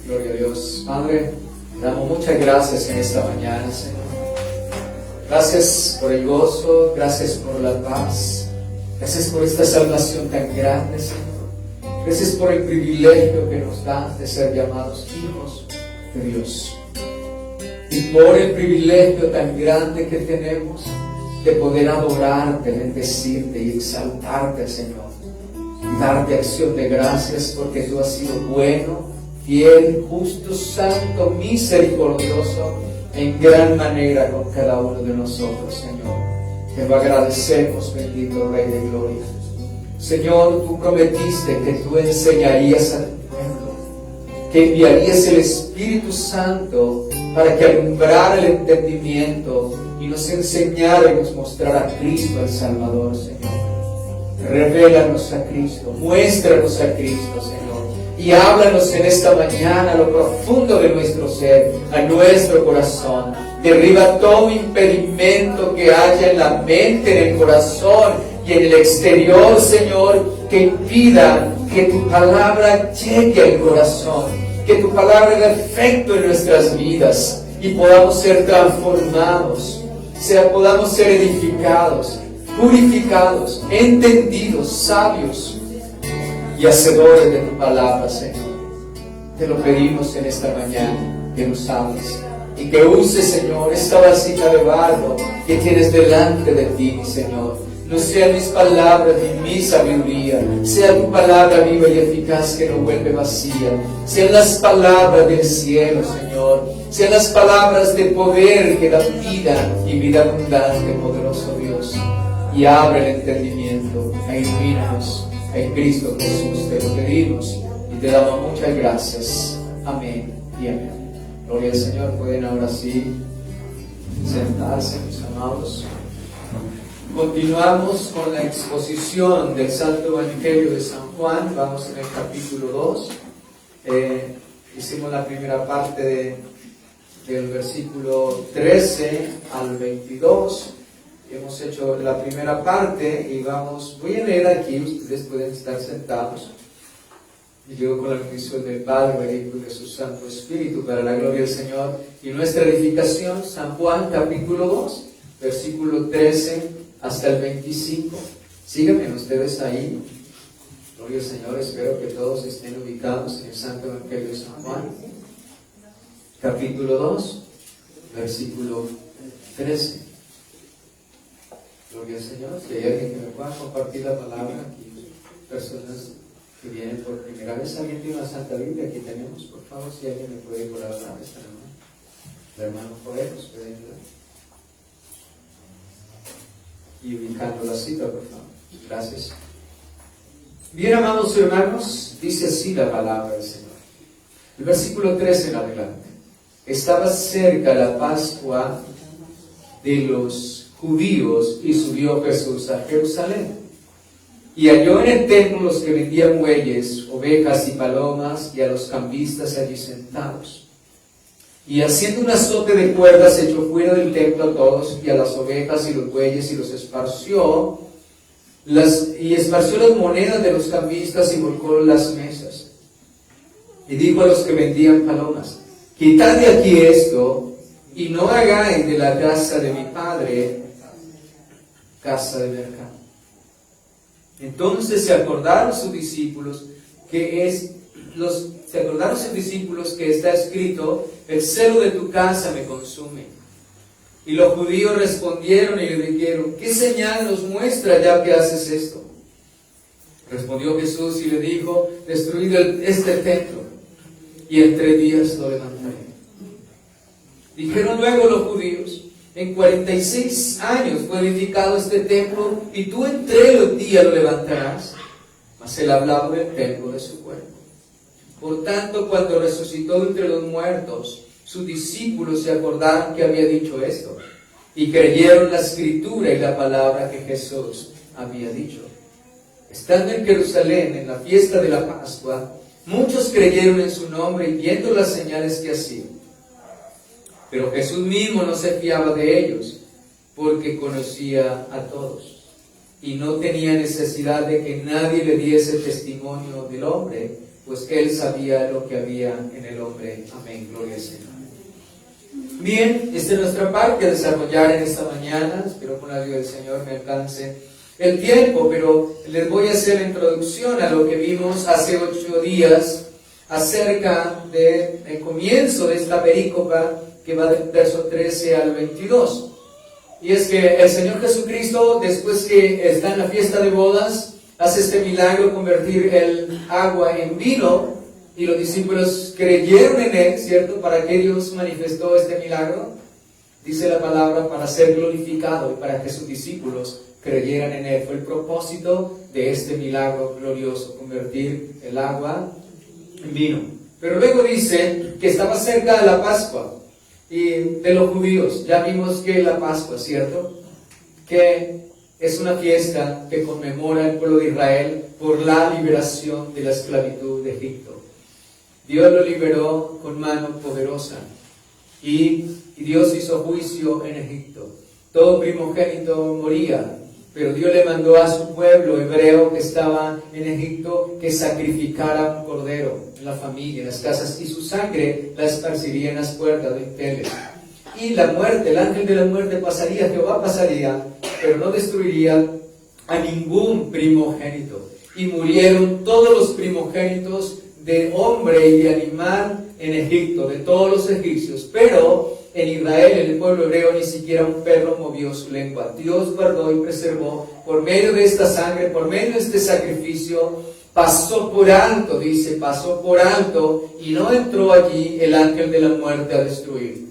Gloria a Dios. Padre, te damos muchas gracias en esta mañana, Señor. Gracias por el gozo, gracias por la paz, gracias por esta salvación tan grande, Señor. Gracias por el privilegio que nos das de ser llamados hijos de Dios. Y por el privilegio tan grande que tenemos de poder adorarte, bendecirte y exaltarte, Señor. Y darte acción de gracias porque tú has sido bueno, fiel, justo, santo, misericordioso en gran manera con cada uno de nosotros, Señor. Te lo agradecemos, bendito Rey de Gloria. Señor, tú prometiste que tú enseñarías a tu pueblo, que enviarías el Espíritu Santo para que alumbrara el entendimiento y nos enseñara y nos mostrara a Cristo el Salvador, Señor. Revélanos a Cristo, muéstranos a Cristo, Señor, y háblanos en esta mañana a lo profundo de nuestro ser, a nuestro corazón. Derriba todo impedimento que haya en la mente, en el corazón y en el exterior, Señor, que impida que tu palabra llegue al corazón, que tu palabra haga efecto en nuestras vidas y podamos ser transformados, podamos ser edificados, purificados, entendidos, sabios y hacedores de tu palabra, Señor. Te lo pedimos en esta mañana, que nos hables y que uses, Señor, esta vasija de barro que tienes delante de ti, Señor. No sean mis palabras ni mi sabiduría, sea tu palabra viva y eficaz que no vuelve vacía. Sean las palabras del cielo, Señor. Sean las palabras de poder que dan vida y vida abundante, poderoso Dios. Y abre el entendimiento e ilumínanos en Cristo Jesús. Te lo pedimos y te damos muchas gracias. Amén y amén. Gloria al Señor. Pueden ahora sí sentarse, mis amados. Continuamos con la exposición del Santo Evangelio de San Juan. Vamos en el capítulo 2. Hicimos la primera parte del versículo 13 al 22. Hemos hecho la primera parte y voy a leer aquí, ustedes pueden estar sentados. Y luego con la bendición del Padre, del Hijo y de su Santo Espíritu, para la gloria del Señor y nuestra edificación, San Juan capítulo 2, versículo 13 hasta el 25. Síganme ustedes ahí. Gloria al Señor, espero que todos estén ubicados en el Santo Evangelio de San Juan, capítulo 2, versículo 13. Gloria al Señor. Si hay alguien que me pueda compartir la palabra, aquí personas que vienen por primera vez, alguien tiene una Santa Biblia, aquí tenemos, por favor, si alguien me puede colaborar, esta hermana. El hermano Joel nos puede ayudar. Y ubicando la cita, por favor. Gracias. Bien, amados hermanos, dice así la palabra del Señor. El versículo 13 en adelante. Estaba cerca la Pascua de los judíos y subió Jesús a Jerusalén. Y halló en el templo los que vendían bueyes, ovejas y palomas, y a los cambistas allí sentados. Y haciendo un azote de cuerdas echó fuera del templo a todos, y a las ovejas y los bueyes, y los esparció, y esparció las monedas de los cambistas y volcó las mesas. Y dijo a los que vendían palomas: quitad de aquí esto, y no hagáis de la casa de mi padre casa de mercado. Entonces se acordaron sus discípulos que está escrito: el celo de tu casa me consume. Y los judíos respondieron y le dijeron: ¿qué señal nos muestra ya que haces esto? Respondió Jesús y le dijo: destruid este templo, y en 3 días lo levantaré. Dijeron luego los judíos: en 46 años fue edificado este templo, y tú en 3 días lo levantarás. Mas él hablaba del templo de su cuerpo. Por tanto, cuando resucitó entre los muertos, sus discípulos se acordaron que había dicho esto, y creyeron la escritura y la palabra que Jesús había dicho. Estando en Jerusalén, en la fiesta de la Pascua, muchos creyeron en su nombre, y viendo las señales que hacía. Pero Jesús mismo no se fiaba de ellos, porque conocía a todos, y no tenía necesidad de que nadie le diese testimonio del hombre, pues Él sabía lo que había en el hombre. Amén, gloria al Señor. Bien, esta es nuestra parte a desarrollar en esta mañana. Espero con la ayuda del Señor me alcance el tiempo, pero les voy a hacer la introducción a lo que vimos hace 8 días acerca del comienzo de esta perícopa que va del verso 13 al 22. Y es que el Señor Jesucristo, después que está en la fiesta de bodas, hace este milagro, convertir el agua en vino, y los discípulos creyeron en Él, ¿cierto? ¿Para qué Dios manifestó este milagro? Dice la palabra, para ser glorificado y para que sus discípulos creyeran en Él. Fue el propósito de este milagro glorioso, convertir el agua en vino. Pero luego dice que estaba cerca de la Pascua y de los judíos. Ya vimos que la Pascua, ¿cierto? Que es una fiesta que conmemora el pueblo de Israel por la liberación de la esclavitud de Egipto. Dios lo liberó con mano poderosa y Dios hizo juicio en Egipto. Todo primogénito moría, pero Dios le mandó a su pueblo hebreo que estaba en Egipto que sacrificara un cordero en la familia, en las casas, y su sangre la esparciría en las puertas de hoteles. Y la muerte, el ángel de la muerte pasaría, Jehová pasaría, pero no destruiría a ningún primogénito. Y murieron todos los primogénitos de hombre y de animal en Egipto, de todos los egipcios. Pero en Israel, en el pueblo hebreo, ni siquiera un perro movió su lengua. Dios guardó y preservó por medio de esta sangre, por medio de este sacrificio. Pasó por alto, dice, pasó por alto, y no entró allí el ángel de la muerte a destruir.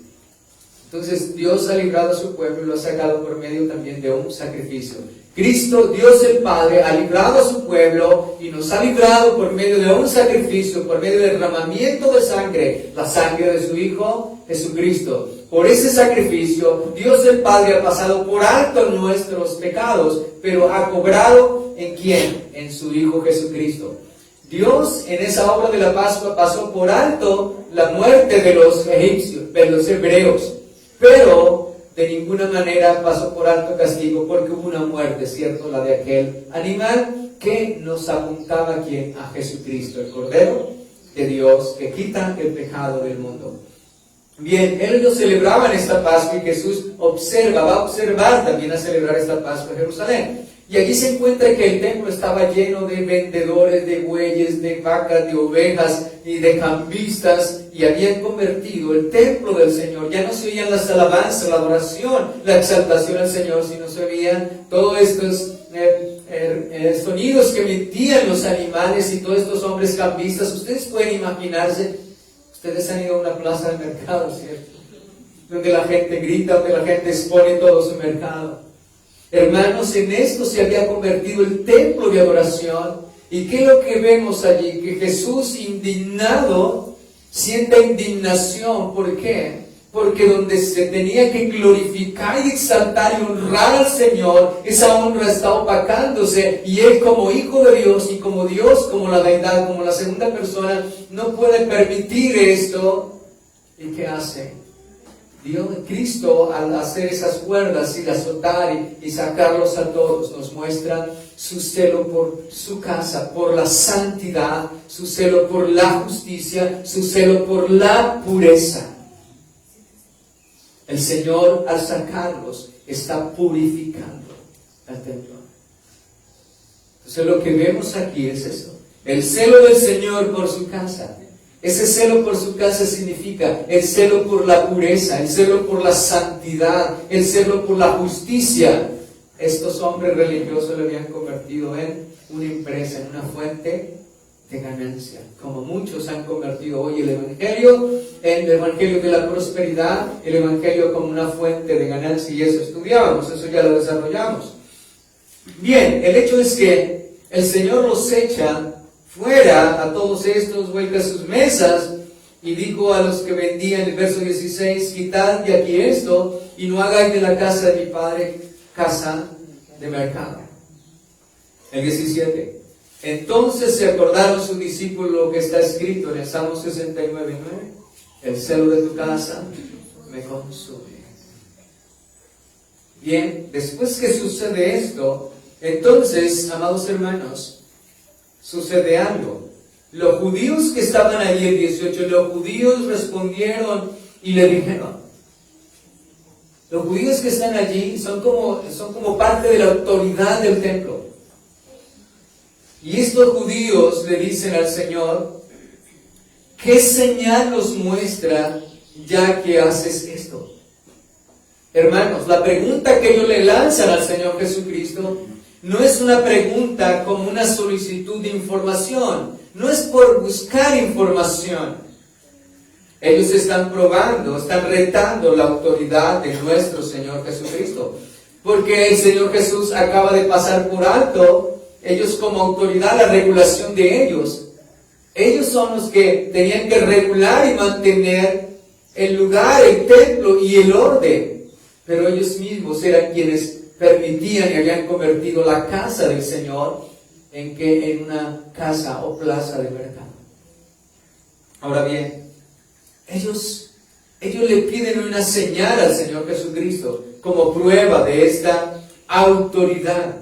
Entonces Dios ha librado a su pueblo y lo ha sacado por medio también de un sacrificio. Cristo, Dios el Padre, ha librado a su pueblo y nos ha librado por medio de un sacrificio, por medio del derramamiento de sangre, la sangre de su Hijo Jesucristo. Por ese sacrificio, Dios el Padre ha pasado por alto nuestros pecados, pero ha cobrado ¿en quién? En su Hijo Jesucristo. Dios en esa obra de la Pascua pasó por alto la muerte de los egipcios, de los hebreos, pero de ninguna manera pasó por alto castigo, porque hubo una muerte, ¿cierto? La de aquel animal que nos apuntaba ¿a quién? A Jesucristo, el Cordero de Dios que quita el pecado del mundo. Bien, ellos celebraban esta Pascua y Jesús va a observar también a celebrar esta Pascua en Jerusalén. Y allí se encuentra que el templo estaba lleno de vendedores de bueyes, de vacas, de ovejas y de cambistas, y habían convertido el templo del Señor. Ya no se oían las alabanzas, la adoración, la exaltación al Señor, sino se oían todos estos sonidos que emitían los animales y todos estos hombres cambistas. Ustedes pueden imaginarse, ustedes han ido a una plaza de mercado, ¿cierto? Donde la gente grita, donde la gente expone todo su mercado. Hermanos, en esto se había convertido el templo de adoración. ¿Y qué es lo que vemos allí? Que Jesús, indignado, siente indignación. ¿Por qué? Porque donde se tenía que glorificar y exaltar y honrar al Señor, esa honra está opacándose, y Él como Hijo de Dios y como Dios, como la deidad, como la segunda persona, no puede permitir esto. ¿Y qué hace? Cristo, al hacer esas cuerdas y azotar y sacarlos a todos, nos muestra su celo por su casa, por la santidad, su celo por la justicia, su celo por la pureza. El Señor, al sacarlos, está purificando el templo. Entonces lo que vemos aquí es eso, el celo del Señor por su casa. Ese celo por su casa significa el celo por la pureza, el celo por la santidad, el celo por la justicia. Estos hombres religiosos lo habían convertido en una empresa, en una fuente de ganancia, como muchos han convertido hoy el Evangelio en el Evangelio de la prosperidad, el Evangelio como una fuente de ganancia, y eso estudiábamos, eso ya lo desarrollamos. Bien, el hecho es que el Señor los echa fuera a todos estos, vuelve a sus mesas y dijo a los que vendían, en el verso 16, quitad de aquí esto y no hagáis de la casa de mi padre casa de mercado. El 17, entonces se acordaron sus discípulos lo que está escrito en el Salmo 69:9, el celo de tu casa me consume. Bien, después que sucede esto, entonces, amados hermanos, sucede algo. Los judíos que estaban allí, el 18, los judíos respondieron y le dijeron, los judíos que están allí son como parte de la autoridad del templo. Y estos judíos le dicen al Señor, ¿qué señal nos muestra ya que haces esto? Hermanos, la pregunta que ellos le lanzan al Señor Jesucristo no es una pregunta como una solicitud de información, no es por buscar información. Ellos están probando, están retando la autoridad de nuestro Señor Jesucristo, porque el Señor Jesús acaba de pasar por alto, ellos como autoridad, la regulación de ellos. Ellos son los que tenían que regular y mantener el lugar, el templo y el orden. Pero ellos mismos eran quienes permitían y habían convertido la casa del Señor en una casa o plaza de mercado. Ahora bien, ellos le piden una señal al Señor Jesucristo como prueba de esta autoridad,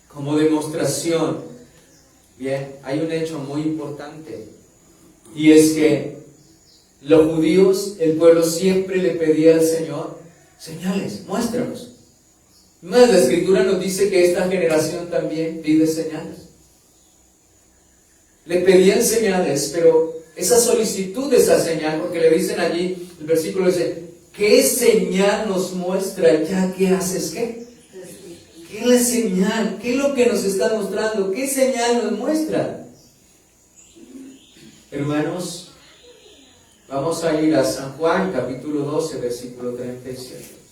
como demostración. Bien, hay un hecho muy importante, y es que los judíos, el pueblo siempre le pedía al Señor señales, muéstranos. Más la Escritura nos dice que esta generación también pide señales. Le pedían señales, pero esa solicitud de esa señal, porque le dicen allí, el versículo dice, ¿qué señal nos muestra ya que haces qué? ¿Qué es la señal? ¿Qué es lo que nos está mostrando? ¿Qué señal nos muestra? Hermanos, vamos a ir a San Juan, capítulo 12, versículo 37.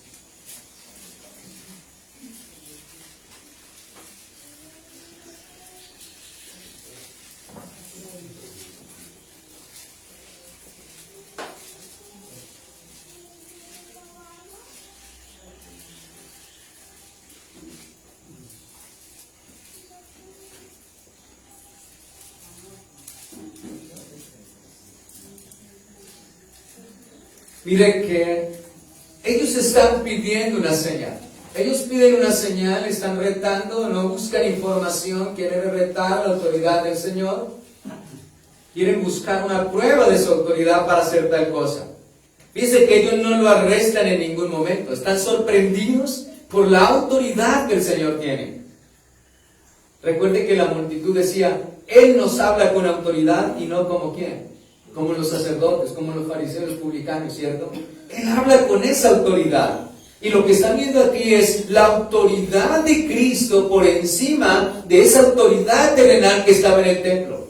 Mire que ellos están pidiendo una señal. Ellos piden una señal, están retando, no buscan información, quieren retar la autoridad del Señor. Quieren buscar una prueba de su autoridad para hacer tal cosa. Fíjense que ellos no lo arrestan en ningún momento. Están sorprendidos por la autoridad que el Señor tiene. Recuerde que la multitud decía, Él nos habla con autoridad y no como ¿quién? Como los sacerdotes, como los fariseos, los publicanos, ¿cierto? Él habla con esa autoridad. Y lo que están viendo aquí es la autoridad de Cristo por encima de esa autoridad terrenal que estaba en el templo.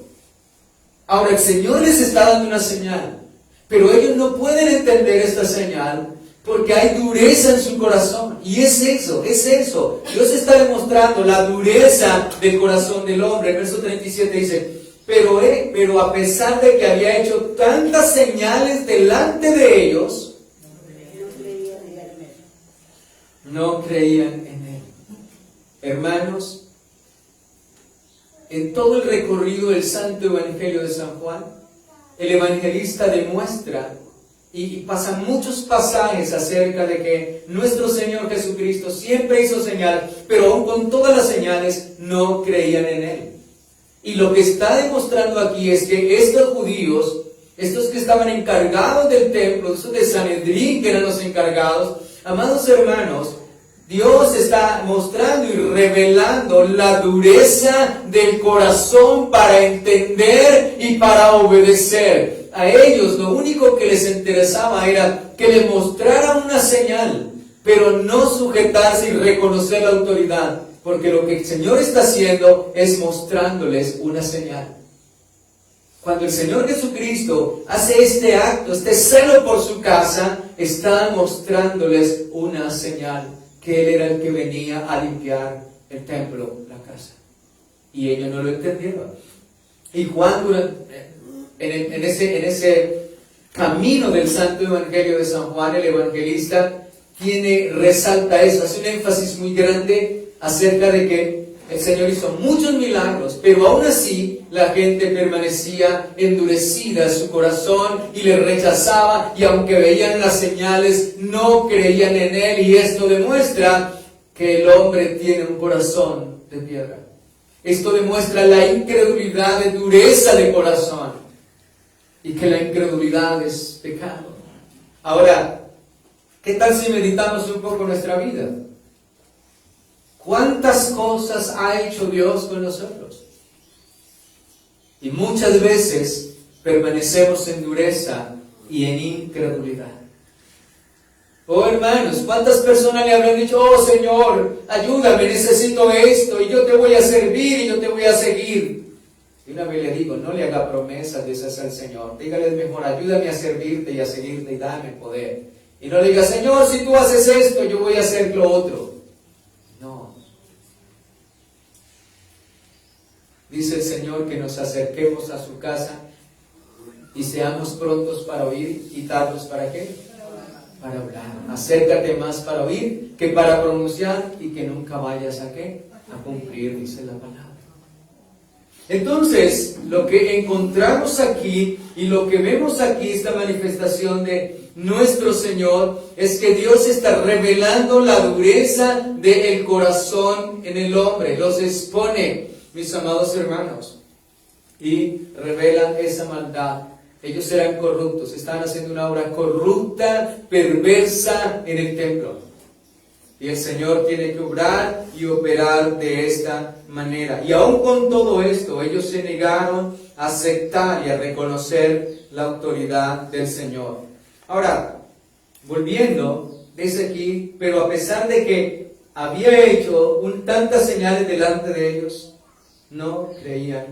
Ahora el Señor les está dando una señal, pero ellos no pueden entender esta señal porque hay dureza en su corazón. Y es eso. Dios está demostrando la dureza del corazón del hombre. El verso 37 dice, pero a pesar de que había hecho tantas señales delante de ellos, no creían en Él. Hermanos, en todo el recorrido del Santo Evangelio de San Juan, el evangelista demuestra y pasan muchos pasajes acerca de que nuestro Señor Jesucristo siempre hizo señales, pero aún con todas las señales no creían en Él. Y lo que está demostrando aquí es que estos judíos, estos que estaban encargados del templo, estos de Sanedrín que eran los encargados, amados hermanos, Dios está mostrando y revelando la dureza del corazón para entender y para obedecer. A ellos lo único que les interesaba era que les mostraran una señal, pero no sujetarse y reconocer la autoridad. Porque lo que el Señor está haciendo es mostrándoles una señal. Cuando el Señor Jesucristo hace este acto, este celo por su casa, está mostrándoles una señal, que Él era el que venía a limpiar el templo, la casa. Y ellos no lo entendieron. Y Juan, en ese camino del Santo Evangelio de San Juan, el evangelista resalta eso, hace un énfasis muy grande acerca de que el Señor hizo muchos milagros, pero aún así la gente permanecía endurecida en su corazón y le rechazaba, y aunque veían las señales, no creían en Él. Y esto demuestra que el hombre tiene un corazón de piedra. Esto demuestra la incredulidad de dureza de corazón y que la incredulidad es pecado. Ahora, ¿qué tal si meditamos un poco nuestra vida? ¿Cuántas cosas ha hecho Dios con nosotros? Y muchas veces permanecemos en dureza y en incredulidad. Oh hermanos, ¿cuántas personas le habrán dicho, oh Señor, ayúdame, necesito esto, y yo te voy a servir y yo te voy a seguir? Y una vez le digo, no le haga promesas de esas al Señor. Dígale mejor, ayúdame a servirte y a seguirte y dame poder. Y no le diga, Señor, si tú haces esto, yo voy a hacer lo otro. No. Dice el Señor que nos acerquemos a su casa y seamos prontos para oír y tardos para qué? Para hablar. Acércate más para oír que para pronunciar y que nunca vayas a qué? A cumplir, dice la palabra. Entonces, lo que encontramos aquí y lo que vemos aquí, esta manifestación de nuestro Señor, es que Dios está revelando la dureza del corazón en el hombre. Los expone, mis amados hermanos, y revelan esa maldad. Ellos eran corruptos, estaban haciendo una obra corrupta, perversa en el templo. Y el Señor tiene que obrar y operar de esta manera. Y aún con todo esto, ellos se negaron a aceptar y a reconocer la autoridad del Señor. Ahora, volviendo, dice aquí, pero a pesar de que había hecho tantas señales delante de ellos, no creían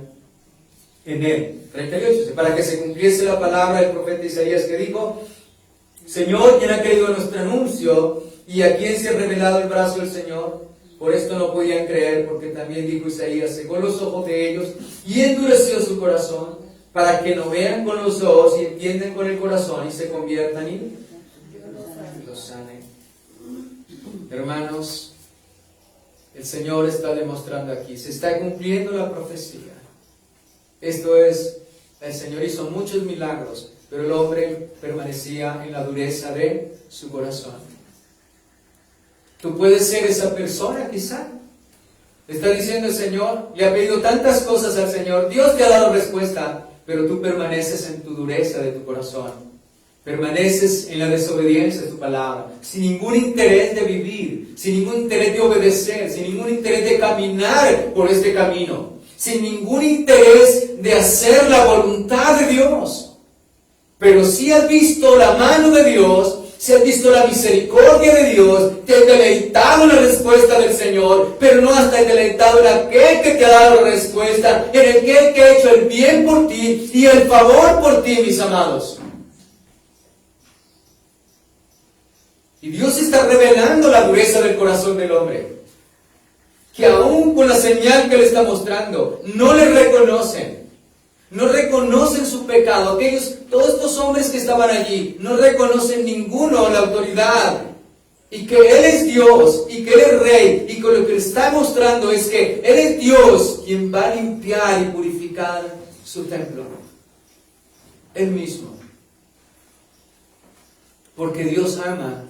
en Él. 38, para que se cumpliese la palabra del profeta Isaías que dijo, Señor, ¿quién ha creído nuestro anuncio? ¿Y a quién se ha revelado el brazo del Señor? Por esto no podían creer, porque también dijo Isaías, cegó los ojos de ellos y endureció su corazón, para que no vean con los ojos y entiendan con el corazón y se conviertan y los sanen. Hermanos, el Señor está demostrando aquí, se está cumpliendo la profecía. Esto es, el Señor hizo muchos milagros, pero el hombre permanecía en la dureza de su corazón. Tú puedes ser esa persona quizá. Está diciendo el Señor, le ha pedido tantas cosas al Señor, Dios te ha dado respuesta, pero tú permaneces en tu dureza de tu corazón. Permaneces en la desobediencia de tu palabra, sin ningún interés de vivir, sin ningún interés de obedecer, sin ningún interés de caminar por este camino, sin ningún interés de hacer la voluntad de Dios. Pero si has visto la mano de Dios, si has visto la misericordia de Dios, te has deleitado en la respuesta del Señor, pero no has deleitado en aquel que te ha dado la respuesta, en aquel que ha hecho el bien por ti y el favor por ti, mis amados. Y Dios está revelando la dureza del corazón del hombre, que aún con la señal que le está mostrando, no le reconocen. No reconocen su pecado. Todos estos hombres que estaban allí, no reconocen ninguno la autoridad. Y que Él es Dios, y que Él es Rey. Y con lo que le está mostrando es que Él es Dios quien va a limpiar y purificar su templo. Él mismo. Porque Dios ama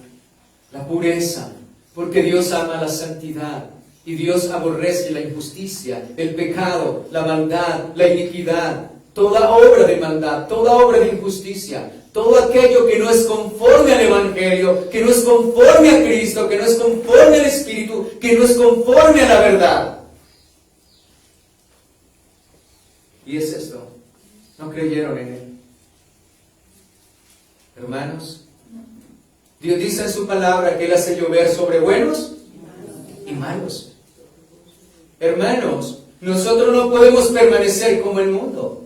la pureza. Porque Dios ama la santidad. Y Dios aborrece la injusticia, el pecado, la maldad, la iniquidad, toda obra de maldad, toda obra de injusticia, todo aquello que no es conforme al Evangelio, que no es conforme a Cristo, que no es conforme al Espíritu, que no es conforme a la verdad. Y es esto, no creyeron en Él. Hermanos, Dios dice en su palabra que Él hace llover sobre buenos y malos. Hermanos, nosotros no podemos permanecer como el mundo.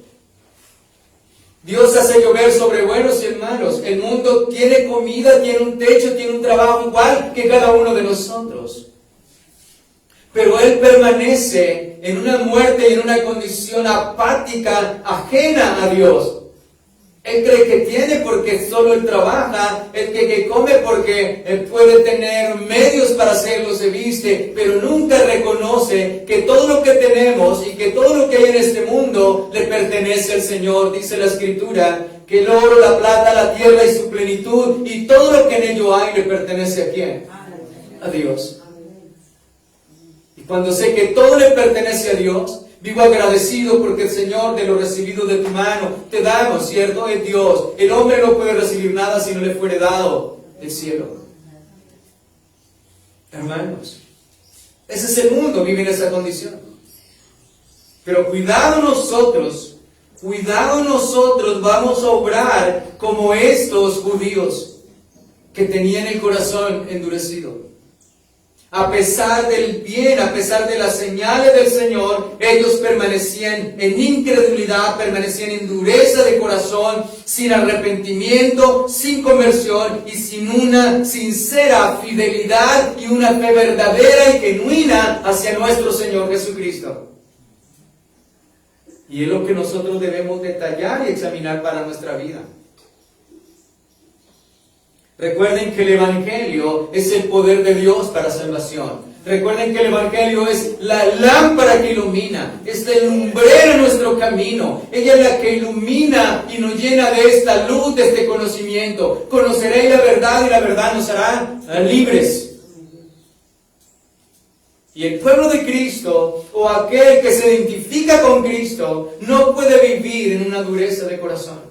Dios hace llover sobre buenos y malos. El mundo tiene comida, tiene un techo, tiene un trabajo igual que cada uno de nosotros. Pero Él permanece en una muerte y en una condición apática, ajena a Dios. Él cree que tiene porque solo Él trabaja, Él que come porque Él puede tener medios para hacerlo, se viste, pero nunca reconoce que todo lo que tenemos y que todo lo que hay en este mundo le pertenece al Señor. Dice la Escritura que el oro, la plata, la tierra y su plenitud y todo lo que en ello hay le pertenece ¿a quién? A Dios. Y Cuando sé que todo le pertenece a Dios, vivo agradecido porque el Señor, de lo recibido de tu mano, te damos, ¿cierto? Es Dios. El hombre no puede recibir nada si no le fuere dado del cielo. Hermanos, ese es el mundo, vive en esa condición. Pero cuidado nosotros vamos a obrar como estos judíos que tenían el corazón endurecido. A pesar del bien, a pesar de las señales del Señor, ellos permanecían en incredulidad, permanecían en dureza de corazón, sin arrepentimiento, sin conversión y sin una sincera fidelidad y una fe verdadera y genuina hacia nuestro Señor Jesucristo. Y es lo que nosotros debemos detallar y examinar para nuestra vida. Recuerden que el Evangelio es el poder de Dios para salvación. Recuerden que el Evangelio es la lámpara que ilumina, es el lumbrero en nuestro camino. Ella es la que ilumina y nos llena de esta luz, de este conocimiento. Conoceréis la verdad y la verdad nos hará libres. Y el pueblo de Cristo, o aquel que se identifica con Cristo, no puede vivir en una dureza de corazón.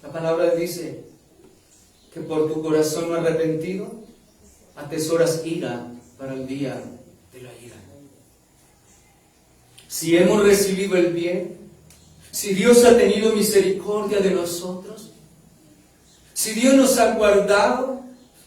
La palabra dice que por tu corazón no arrepentido, atesoras ira para el día de la ira. Si hemos recibido el bien, si Dios ha tenido misericordia de nosotros, si Dios nos ha guardado,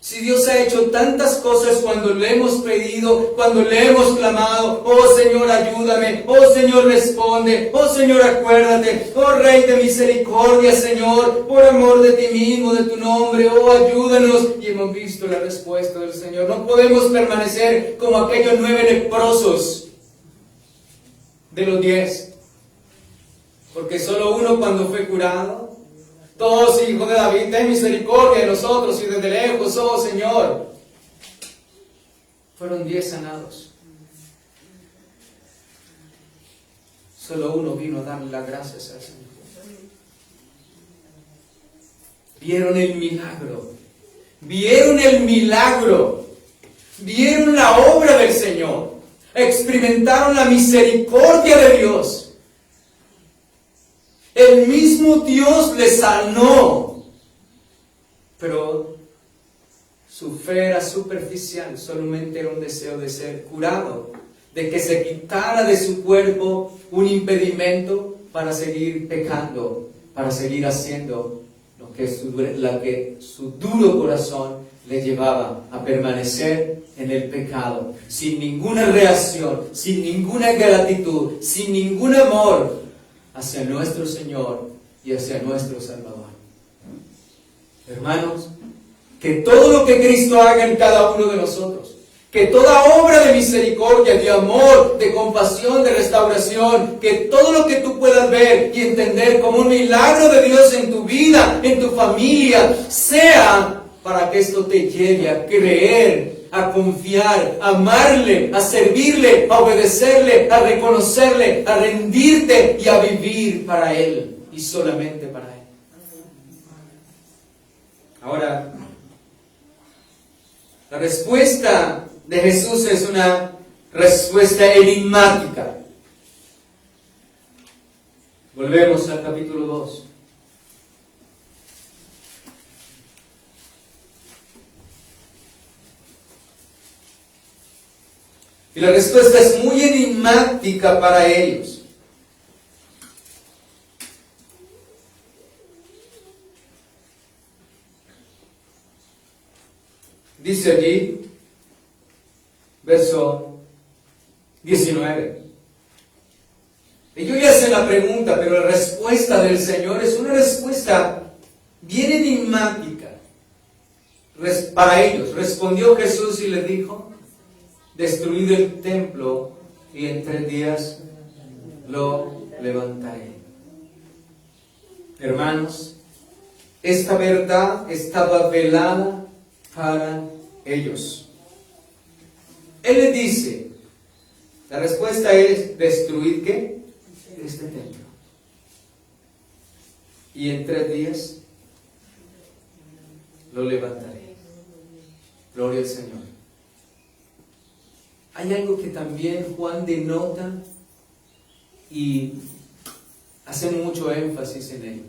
si Dios ha hecho tantas cosas cuando le hemos pedido, cuando le hemos clamado, oh Señor ayúdame, oh Señor responde, oh Señor acuérdate, oh Rey de misericordia Señor, por amor de ti mismo, de tu nombre, oh ayúdanos. Y hemos visto la respuesta del Señor. No podemos permanecer como aquellos 9 leprosos de los 10, porque solo uno cuando fue curado, todos hijos de David, ten misericordia de nosotros y desde lejos, oh Señor. Fueron 10 sanados. Solo uno vino a darle las gracias al Señor. Vieron el milagro. Vieron el milagro. Vieron la obra del Señor. Experimentaron la misericordia de Dios. El mismo Dios les sanó, pero su fe era superficial, solamente era un deseo de ser curado, de que se quitara de su cuerpo un impedimento para seguir pecando, para seguir haciendo lo que su duro corazón le llevaba a permanecer en el pecado, sin ninguna reacción, sin ninguna gratitud, sin ningún amor hacia nuestro Señor y hacia nuestro Salvador. Hermanos, que todo lo que Cristo haga en cada uno de nosotros, que toda obra de misericordia, de amor, de compasión, de restauración, que todo lo que tú puedas ver y entender como un milagro de Dios en tu vida, en tu familia, sea para que esto te lleve a creer, a confiar, a amarle, a servirle, a obedecerle, a reconocerle, a rendirte y a vivir para Él y solamente para Él. Ahora, la respuesta de Jesús es una respuesta enigmática. Volvemos al capítulo 2. Y la respuesta es muy enigmática para ellos. Dice allí, verso 19. Ellos le hacen la pregunta, pero la respuesta del Señor es una respuesta bien enigmática. Para ellos, respondió Jesús y les dijo: destruid el templo y en 3 días lo levantaré. Hermanos, esta verdad estaba velada para ellos. Él les dice, la respuesta es: destruid ¿qué? Este templo. Y en 3 días lo levantaré. Gloria al Señor. hay algo que también Juan denota y hace mucho énfasis en ello.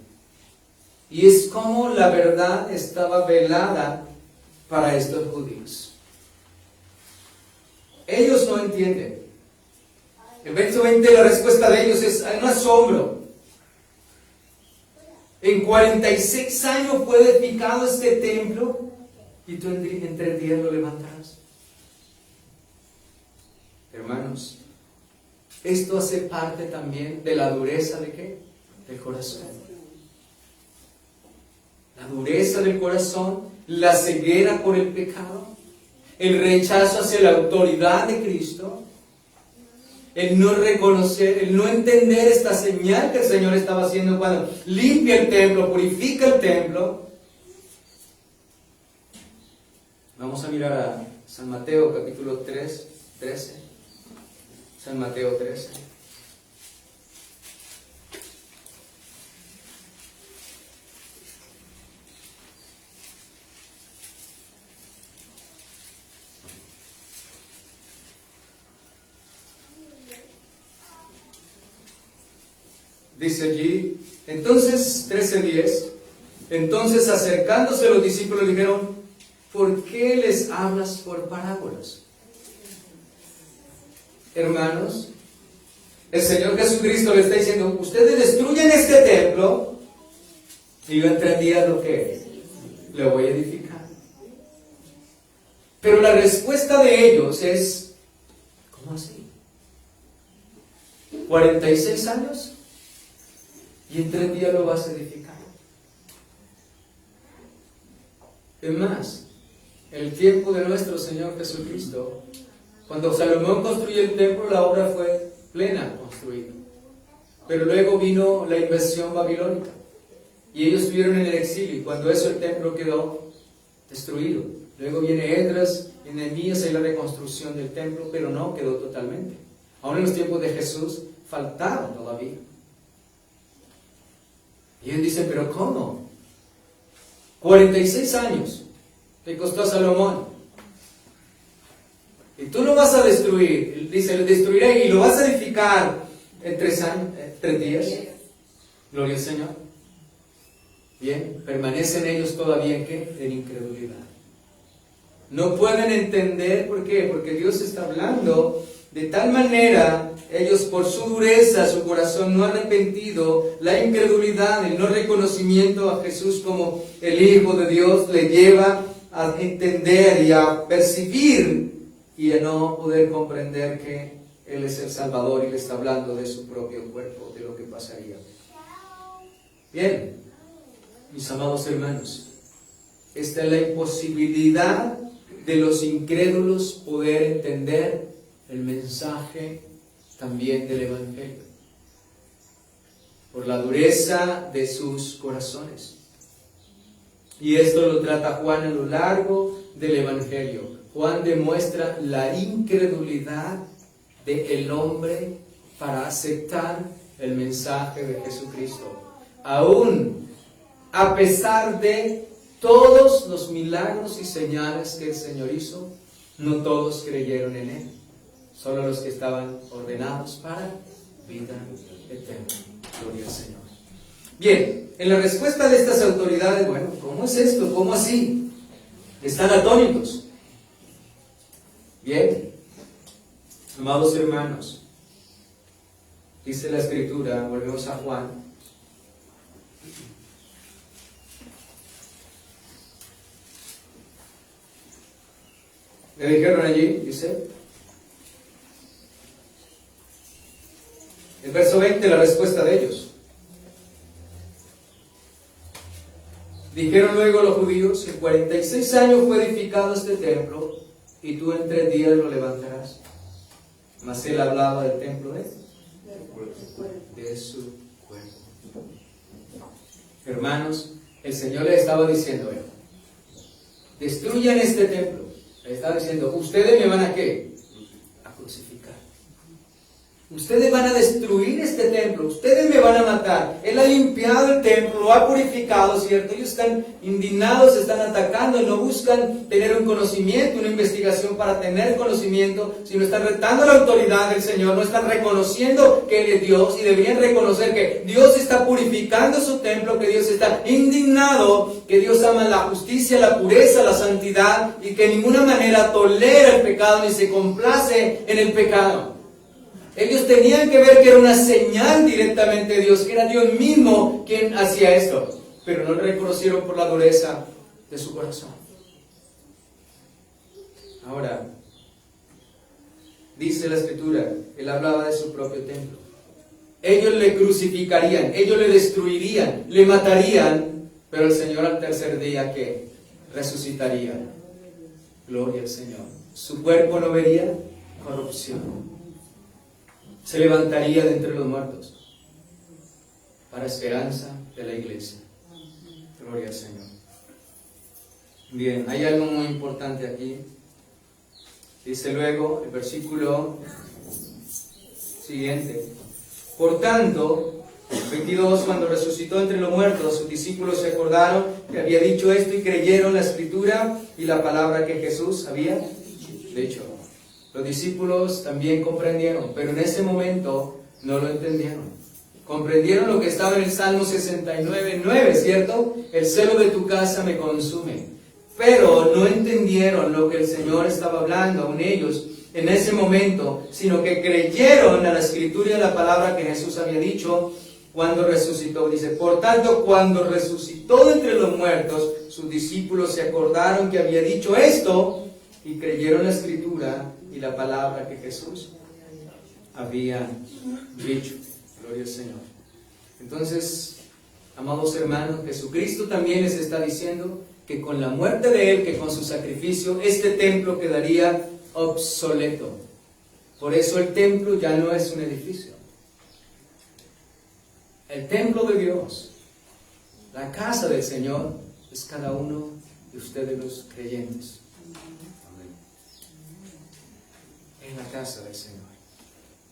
Y es como la verdad estaba velada para estos judíos. Ellos no entienden. El verso 20, la respuesta de ellos es un asombro. En 46 años fue edificado este templo y tú en 3 días lo levantarás. Hermanos, esto hace parte también de la dureza ¿de qué? Del corazón. La dureza del corazón, la ceguera por el pecado, el rechazo hacia la autoridad de Cristo, el no reconocer, el no entender esta señal que el Señor estaba haciendo cuando limpia el templo, purifica el templo. Vamos a mirar a San Mateo capítulo 13. San Mateo 13. Dice allí, entonces, 13:10, entonces acercándose los discípulos dijeron, ¿por qué les hablas por parábolas? Hermanos, el Señor Jesucristo le está diciendo, ustedes destruyen este templo y yo en 3 días lo que le voy a edificar. Pero la respuesta de ellos es, ¿cómo así? 46 años y en 3 días lo vas a edificar. Es más, el tiempo de nuestro Señor Jesucristo, cuando Salomón construyó el templo, la obra fue plena construida. Pero luego vino la invasión babilónica y ellos estuvieron en el exilio y cuando eso el templo quedó destruido. Luego viene Esdras y Nehemías y la reconstrucción del templo, pero no quedó totalmente. Aún en los tiempos de Jesús faltaron todavía. Y ellos dicen, ¿pero cómo? 46 años le costó a Salomón. Y tú lo vas a destruir. Él dice, lo destruiré y lo vas a edificar en 3 días. Gloria al Señor. Bien, permanecen ellos todavía ¿en qué? En incredulidad. No pueden entender, ¿por qué? Porque Dios está hablando de tal manera, ellos por su dureza, su corazón no arrepentido, la incredulidad, el no reconocimiento a Jesús como el Hijo de Dios le lleva a entender y a percibir y a no poder comprender que Él es el Salvador y le está hablando de su propio cuerpo, de lo que pasaría. Bien, mis amados hermanos, esta es la imposibilidad de los incrédulos poder entender el mensaje también del Evangelio, por la dureza de sus corazones. Y esto lo trata Juan a lo largo del Evangelio. Juan demuestra la incredulidad del hombre para aceptar el mensaje de Jesucristo. Aún a pesar de todos los milagros y señales que el Señor hizo, no todos creyeron en Él. Solo los que estaban ordenados para vida eterna. Gloria al Señor. Bien, en la respuesta de estas autoridades, bueno, ¿cómo es esto? ¿Cómo así? Están atónitos. Bien, amados hermanos, dice la Escritura, volvemos a Juan. Le dijeron allí, dice, el verso 20, la respuesta de ellos. Dijeron luego los judíos, en 46 años fue edificado este templo, y tú en 3 días lo levantarás. Mas él hablaba del templo de su cuerpo. Hermanos, el Señor le estaba diciendo, destruyan este templo. Le estaba diciendo, ustedes me van a ¿qué? A crucificar. Ustedes van a destruir este templo, ustedes me van a matar. Él ha limpiado el templo, lo ha purificado, ¿cierto? Ellos están indignados, están atacando, no buscan tener un conocimiento, una investigación para tener conocimiento, sino están retando la autoridad del Señor, no están reconociendo que Él es Dios y deberían reconocer que Dios está purificando su templo, que Dios está indignado, que Dios ama la justicia, la pureza, la santidad y que de ninguna manera tolera el pecado ni se complace en el pecado. Ellos tenían que ver que era una señal directamente de Dios, que era Dios mismo quien hacía esto, pero no lo reconocieron por la dureza de su corazón. Ahora, dice la Escritura, Él hablaba de su propio templo. Ellos le crucificarían, ellos le destruirían, le matarían, pero el Señor al tercer día, ¿qué? Resucitaría. Gloria al Señor. Su cuerpo no vería corrupción. Se levantaría de entre los muertos para esperanza de la iglesia. Gloria al Señor. Bien, hay algo muy importante aquí. Dice luego el versículo siguiente. Por tanto, 22, cuando resucitó entre los muertos, sus discípulos se acordaron que había dicho esto y creyeron la Escritura y la palabra que Jesús había dicho. Los discípulos también comprendieron, pero en ese momento no lo entendieron. Comprendieron lo que estaba en el Salmo 69:9, ¿cierto? El celo de tu casa me consume. Pero no entendieron lo que el Señor estaba hablando aún ellos en ese momento, sino que creyeron a la Escritura y a la palabra que Jesús había dicho cuando resucitó. Dice, por tanto, cuando resucitó entre los muertos, sus discípulos se acordaron que había dicho esto y creyeron la Escritura y la palabra que Jesús había dicho. Gloria al Señor. Entonces, amados hermanos, Jesucristo también les está diciendo que con la muerte de Él, que con su sacrificio, este templo quedaría obsoleto. Por eso el templo ya no es un edificio. El templo de Dios, la casa del Señor, es cada uno de ustedes los creyentes. En la casa del Señor.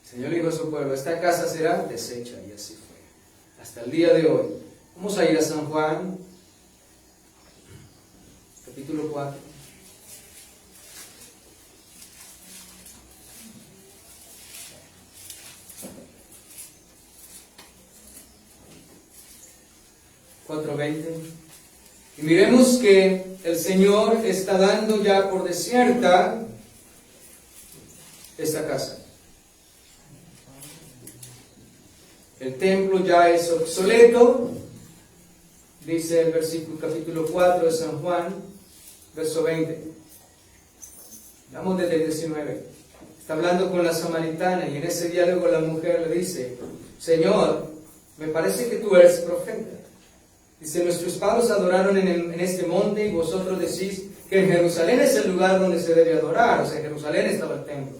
El Señor dijo a su pueblo, esta casa será deshecha, y así fue. Hasta el día de hoy. Vamos a ir a San Juan, capítulo 4. Y miremos que el Señor está dando ya por desierta esta casa. El templo ya es obsoleto, dice el versículo capítulo 4 de San Juan, verso 20. Vamos desde el 19. Está hablando con la samaritana y en ese diálogo la mujer le dice, Señor, me parece que tú eres profeta. Dice, nuestros padres adoraron en este monte y vosotros decís que en Jerusalén es el lugar donde se debe adorar. O sea, en Jerusalén estaba el templo.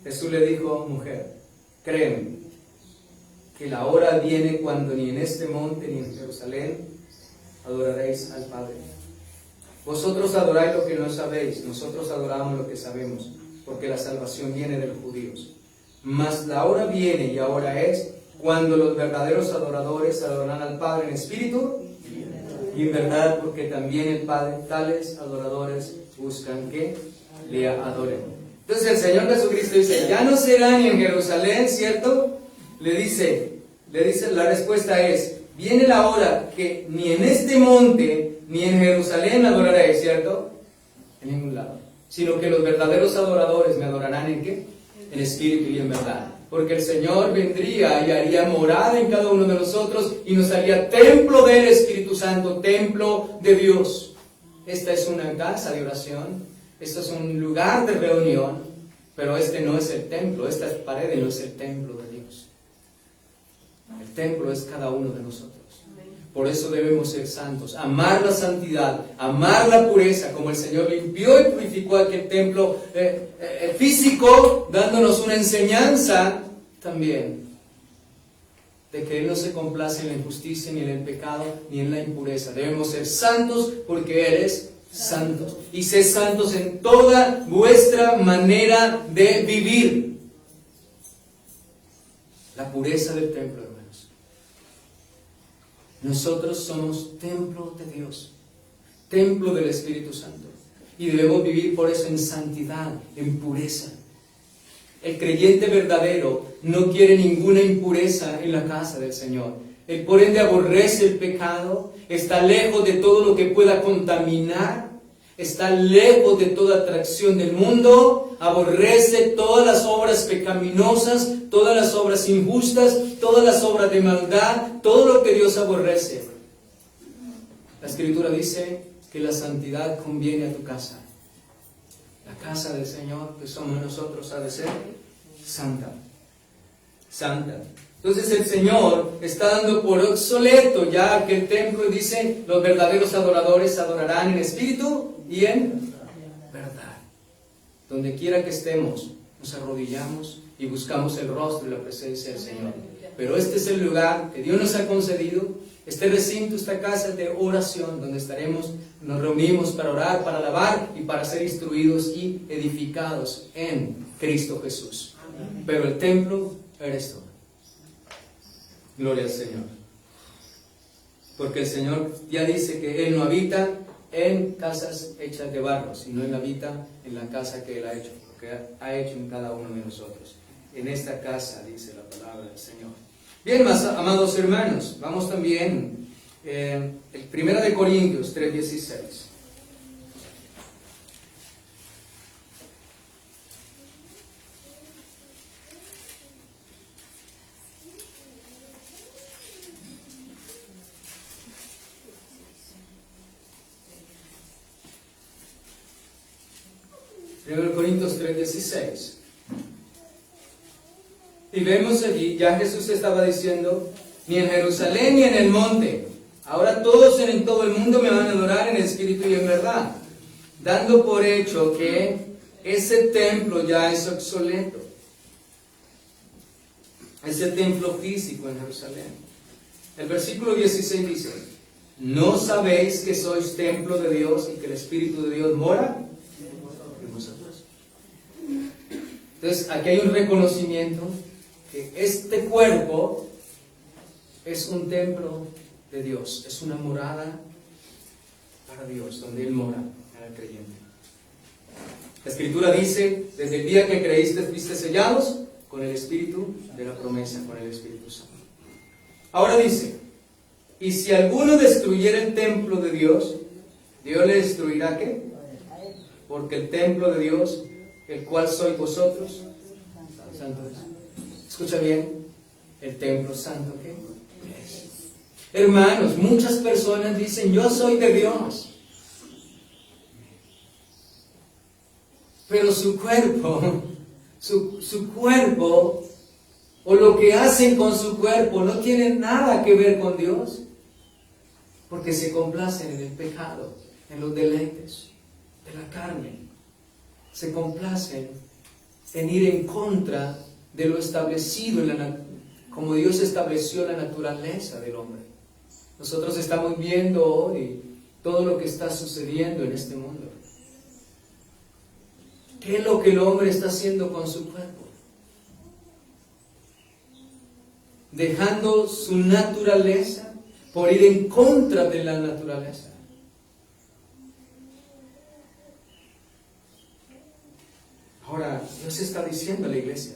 Jesús le dijo, mujer, créeme, que la hora viene cuando ni en este monte ni en Jerusalén adoraréis al Padre. Vosotros adoráis lo que no sabéis, nosotros adoramos lo que sabemos, porque la salvación viene de los judíos. Mas la hora viene y ahora es cuando los verdaderos adoradores adorarán al Padre en espíritu y en verdad, porque también el Padre, tales adoradores buscan que le adoren. Entonces el Señor Jesucristo dice, ya no será ni en Jerusalén, ¿cierto? Le dice, la respuesta es, viene la hora que ni en este monte ni en Jerusalén adoraréis, ¿cierto? En ningún lado. Sino que los verdaderos adoradores me adorarán ¿en qué? En espíritu y en verdad. Porque el Señor vendría y haría morada en cada uno de nosotros y nos haría templo del Espíritu Santo, templo de Dios. Esta es una casa de oración, esto es un lugar de reunión, pero este no es el templo, estas paredes no es el templo de Dios. El templo es cada uno de nosotros. Por eso debemos ser santos, amar la santidad, amar la pureza, como el Señor limpió y purificó aquel templo físico, dándonos una enseñanza también de que Él no se complace en la injusticia, ni en el pecado, ni en la impureza. Debemos ser santos porque Él es santo. Y sed santos en toda vuestra manera de vivir. pureza del templo, hermanos. Nosotros somos templo de Dios, templo del Espíritu Santo, y debemos vivir por eso en santidad, en pureza. El creyente verdadero no quiere ninguna impureza en la casa del Señor. Él por ende aborrece el pecado, está lejos de todo lo que pueda contaminar, está lejos de toda atracción del mundo, aborrece todas las obras pecaminosas, todas las obras injustas, todas las obras de maldad, todo lo que Dios aborrece. La Escritura dice que la santidad conviene a tu casa. La casa del Señor, que somos nosotros, ha de ser santa. Santa. Entonces el Señor está dando por obsoleto ya aquel templo y dice, los verdaderos adoradores adorarán en espíritu y en verdad. Donde quiera que estemos, nos arrodillamos y buscamos el rostro y la presencia del Señor. Pero este es el lugar que Dios nos ha concedido, este recinto, esta casa de oración, donde nos reunimos para orar, para alabar y para ser instruidos y edificados en Cristo Jesús. Pero el templo eres tú. Gloria al Señor. Porque el Señor ya dice que Él no habita en casas hechas de barro, sino Él habita en la casa que Él ha hecho, lo que ha hecho en cada uno de nosotros. En esta casa, dice la palabra del Señor. Bien, más amados hermanos, vamos también, el 1 Corintios 3:16. Corintios 3:16. Y vemos allí, ya Jesús estaba diciendo, ni en Jerusalén ni en el monte. Ahora todos en todo el mundo me van a adorar en espíritu y en verdad. Dando por hecho que ese templo ya es obsoleto. Ese templo físico en Jerusalén. El versículo 16 dice, ¿no sabéis que sois templo de Dios y que el Espíritu de Dios mora en vosotros? Entonces, aquí hay un reconocimiento que este cuerpo es un templo de Dios, es una morada para Dios, donde Él mora en el creyente. La Escritura dice, desde el día que creíste fuiste sellados con el Espíritu de la promesa, con el Espíritu Santo. Ahora dice, y si alguno destruyera el templo de Dios, ¿Dios le destruirá qué? Porque el templo de Dios, el cual sois vosotros, santo es. Escucha bien, el templo santo ¿qué es? Hermanos, muchas personas dicen, yo soy de Dios. Pero su cuerpo, su cuerpo, o lo que hacen con su cuerpo, no tiene nada que ver con Dios. Porque se complacen en el pecado, en los deleites de la carne. Se complacen en ir en contra de lo establecido, como Dios estableció la naturaleza del hombre. Nosotros estamos viendo hoy todo lo que está sucediendo en este mundo. ¿Qué es lo que el hombre está haciendo con su cuerpo? Dejando su naturaleza por ir en contra de la naturaleza. Ahora, Dios está diciendo a la iglesia,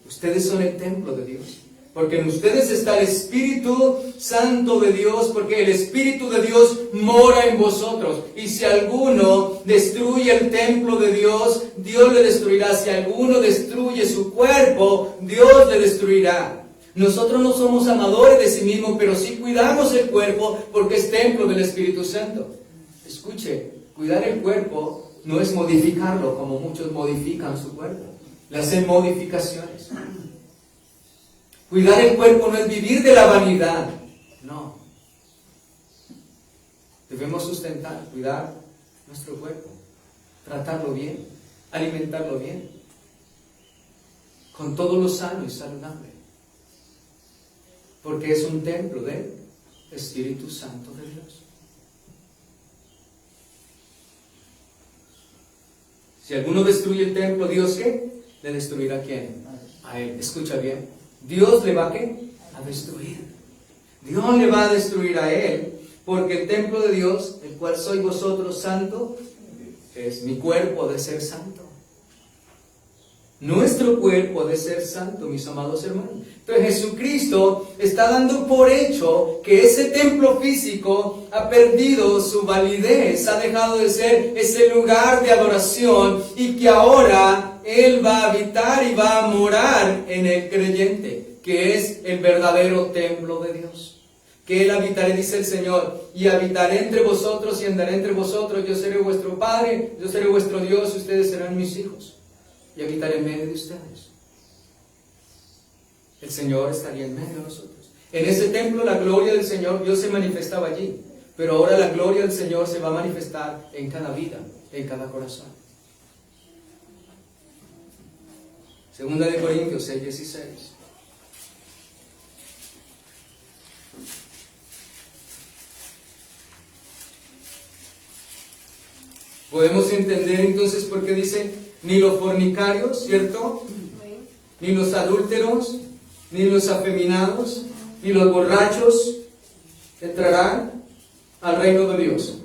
ustedes son el templo de Dios, porque en ustedes está el Espíritu Santo de Dios, porque el Espíritu de Dios mora en vosotros. Y si alguno destruye el templo de Dios, Dios le destruirá. Si alguno destruye su cuerpo, Dios le destruirá. Nosotros no somos amadores de sí mismos, pero sí cuidamos el cuerpo porque es templo del Espíritu Santo. Escuche, cuidar el cuerpo no es modificarlo como muchos modifican su cuerpo. Le hacen modificaciones. Cuidar el cuerpo no es vivir de la vanidad. No. Debemos sustentar, cuidar nuestro cuerpo. Tratarlo bien, alimentarlo bien. Con todo lo sano y saludable. Porque es un templo del Espíritu Santo de Dios. Si alguno destruye el templo, ¿Dios qué? ¿Le destruirá a quién? A él. Escucha bien. Dios le va a ¿qué? A destruir. Dios le va a destruir a él, porque el templo de Dios, el cual sois vosotros santo, es mi cuerpo de ser santo. Nuestro cuerpo de ser santo, mis amados hermanos. Entonces Jesucristo está dando por hecho que ese templo físico ha perdido su validez, ha dejado de ser ese lugar de adoración y que ahora Él va a habitar y va a morar en el creyente, que es el verdadero templo de Dios. Que Él habitaré, dice el Señor, y habitaré entre vosotros y andaré entre vosotros, yo seré vuestro Padre, yo seré vuestro Dios, y ustedes serán mis hijos. Y habitaré en medio de ustedes. El Señor estaría en medio de nosotros. En ese templo la gloria del Señor, Dios se manifestaba allí. Pero ahora la gloria del Señor se va a manifestar en cada vida, en cada corazón. Segunda de Corintios 6:16. Podemos entender entonces por qué dice, ni los fornicarios, ¿cierto? Ni los adúlteros, ni los afeminados, ni los borrachos entrarán al reino de Dios.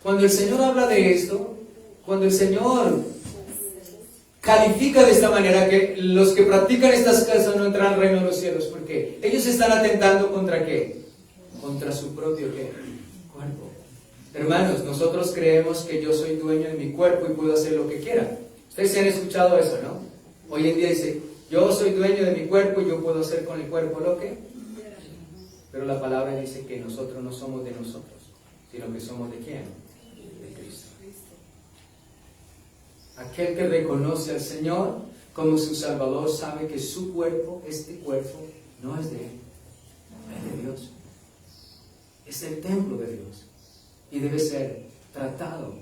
Cuando el Señor habla de esto, cuando el Señor califica de esta manera que los que practican estas cosas no entrarán al reino de los cielos, ¿por qué? Ellos están atentando ¿contra qué? Contra su propio ¿qué? Cuerpo. Hermanos, nosotros creemos que yo soy dueño de mi cuerpo y puedo hacer lo que quiera. Ustedes se han escuchado eso, ¿no? Hoy en día dice, yo soy dueño de mi cuerpo y yo puedo hacer con el cuerpo lo que... Pero la palabra dice que nosotros no somos de nosotros, sino que somos ¿de quién? De Cristo. Aquel que reconoce al Señor como su Salvador sabe que su cuerpo, este cuerpo, no es de Él, es de Dios. Es el templo de Dios. Y debe ser tratado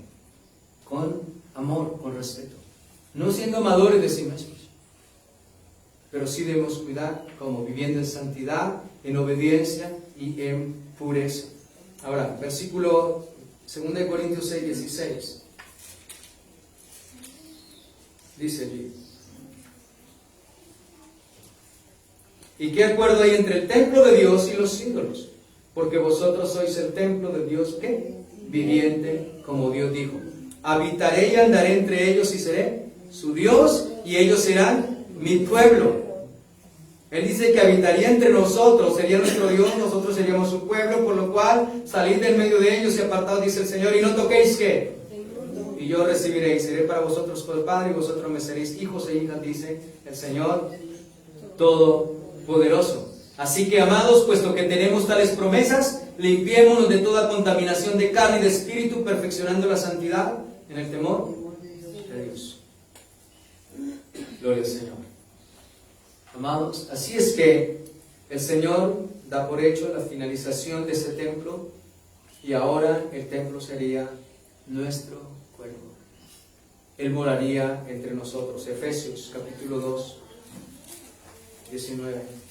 con amor, con respeto. No siendo amadores de sí mismos, pero sí debemos cuidar como viviendo en santidad, en obediencia y en pureza. Ahora, versículo 2 Corintios 6:16. Dice allí. ¿Y qué acuerdo hay entre el templo de Dios y los ídolos? Porque vosotros sois el templo de Dios, ¿qué? Viviente, como Dios dijo. Habitaré y andaré entre ellos y seré su Dios, y ellos serán mi pueblo. Él dice que habitaría entre nosotros, sería nuestro Dios, nosotros seríamos su pueblo, por lo cual salid del medio de ellos y apartaos, dice el Señor, y no toquéis ¿qué? Y yo recibiré, y seré para vosotros por Padre, y vosotros me seréis hijos e hijas, dice el Señor Todopoderoso. Así que, amados, puesto que tenemos tales promesas, limpiémonos de toda contaminación de carne y de espíritu, perfeccionando la santidad en el temor de Dios. Gloria al Señor. Amados, así es que el Señor da por hecho la finalización de ese templo, y ahora el templo sería nuestro cuerpo. Él moraría entre nosotros. Efesios capítulo 2, 19.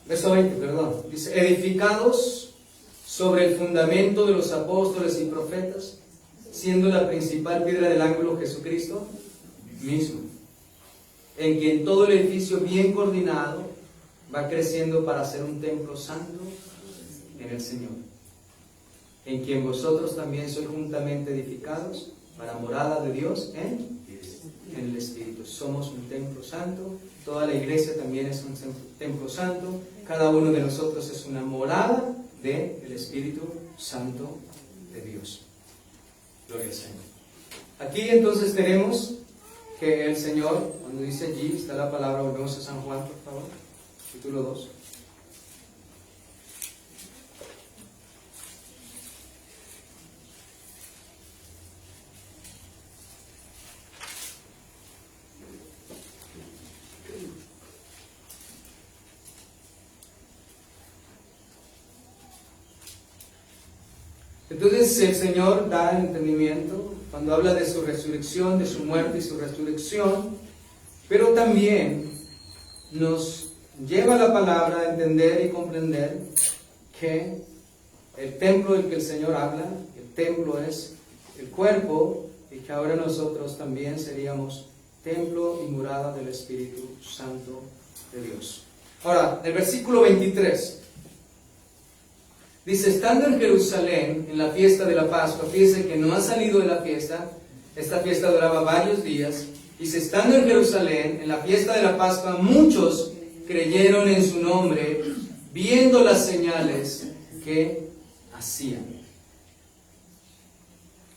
Verso 20, perdón. Dice, edificados sobre el fundamento de los apóstoles y profetas, siendo la principal piedra del ángulo Jesucristo mismo, en quien todo el edificio bien coordinado va creciendo para ser un templo santo en el Señor, en quien vosotros también sois juntamente edificados para morada de Dios en el Espíritu. Somos un templo santo, toda la iglesia también es un templo santo, cada uno de nosotros es una morada del Espíritu Santo de Dios. Gloria al Señor. Aquí entonces tenemos que el Señor, cuando dice allí, está la palabra, volvemos a San Juan, por favor, capítulo 2. Entonces el Señor da el entendimiento cuando habla de su resurrección, de su muerte y su resurrección, pero también nos lleva la palabra a entender y comprender que el templo del que el Señor habla, el templo es el cuerpo, y que ahora nosotros también seríamos templo y morada del Espíritu Santo de Dios. Ahora, el versículo 23 dice, estando en Jerusalén en la fiesta de la Pascua, fíjense que no ha salido de la fiesta, esta fiesta duraba varios días, dice, estando en Jerusalén en la fiesta de la Pascua, muchos creyeron en su nombre, viendo las señales que hacían.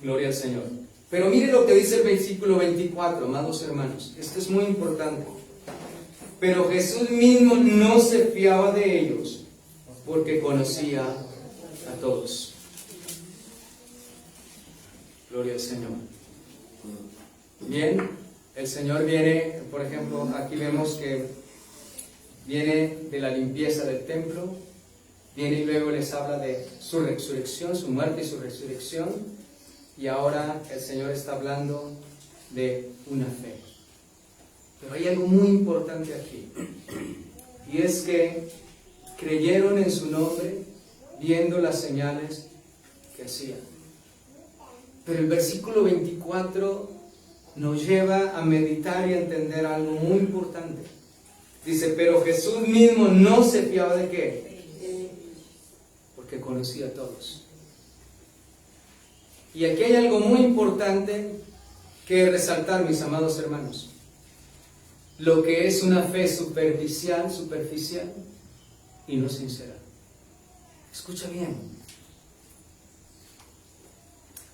Gloria al Señor. Pero mire lo que dice el versículo 24, amados hermanos. Esto es muy importante. Pero Jesús mismo no se fiaba de ellos, porque conocía a todos. Gloria al Señor. Bien, el Señor viene, por ejemplo, aquí vemos que viene de la limpieza del templo, viene y luego les habla de su resurrección, su muerte y su resurrección. Y ahora el Señor está hablando de una fe. Pero hay algo muy importante aquí. Y es que creyeron en su nombre viendo las señales que hacían. Pero el versículo 24 nos lleva a meditar y a entender algo muy importante. Dice, pero Jesús mismo no se fiaba de ¿qué? Porque conocía a todos. Y aquí hay algo muy importante que resaltar, mis amados hermanos. Lo que es una fe superficial y no sincera. Escucha bien.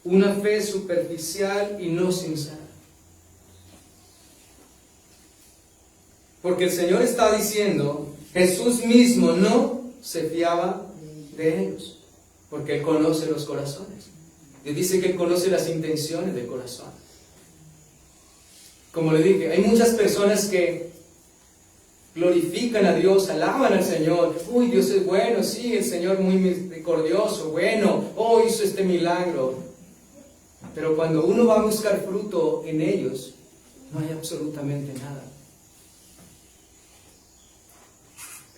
Una fe superficial y no sincera. Porque el Señor está diciendo, Jesús mismo no se fiaba de ellos, porque Él conoce los corazones. Él dice que Él conoce las intenciones del corazón. Como le dije, hay muchas personas que glorifican a Dios, alaban al Señor. Uy, Dios es bueno, sí, el Señor muy misericordioso, bueno, oh, hizo este milagro. Pero cuando uno va a buscar fruto en ellos, no hay absolutamente nada.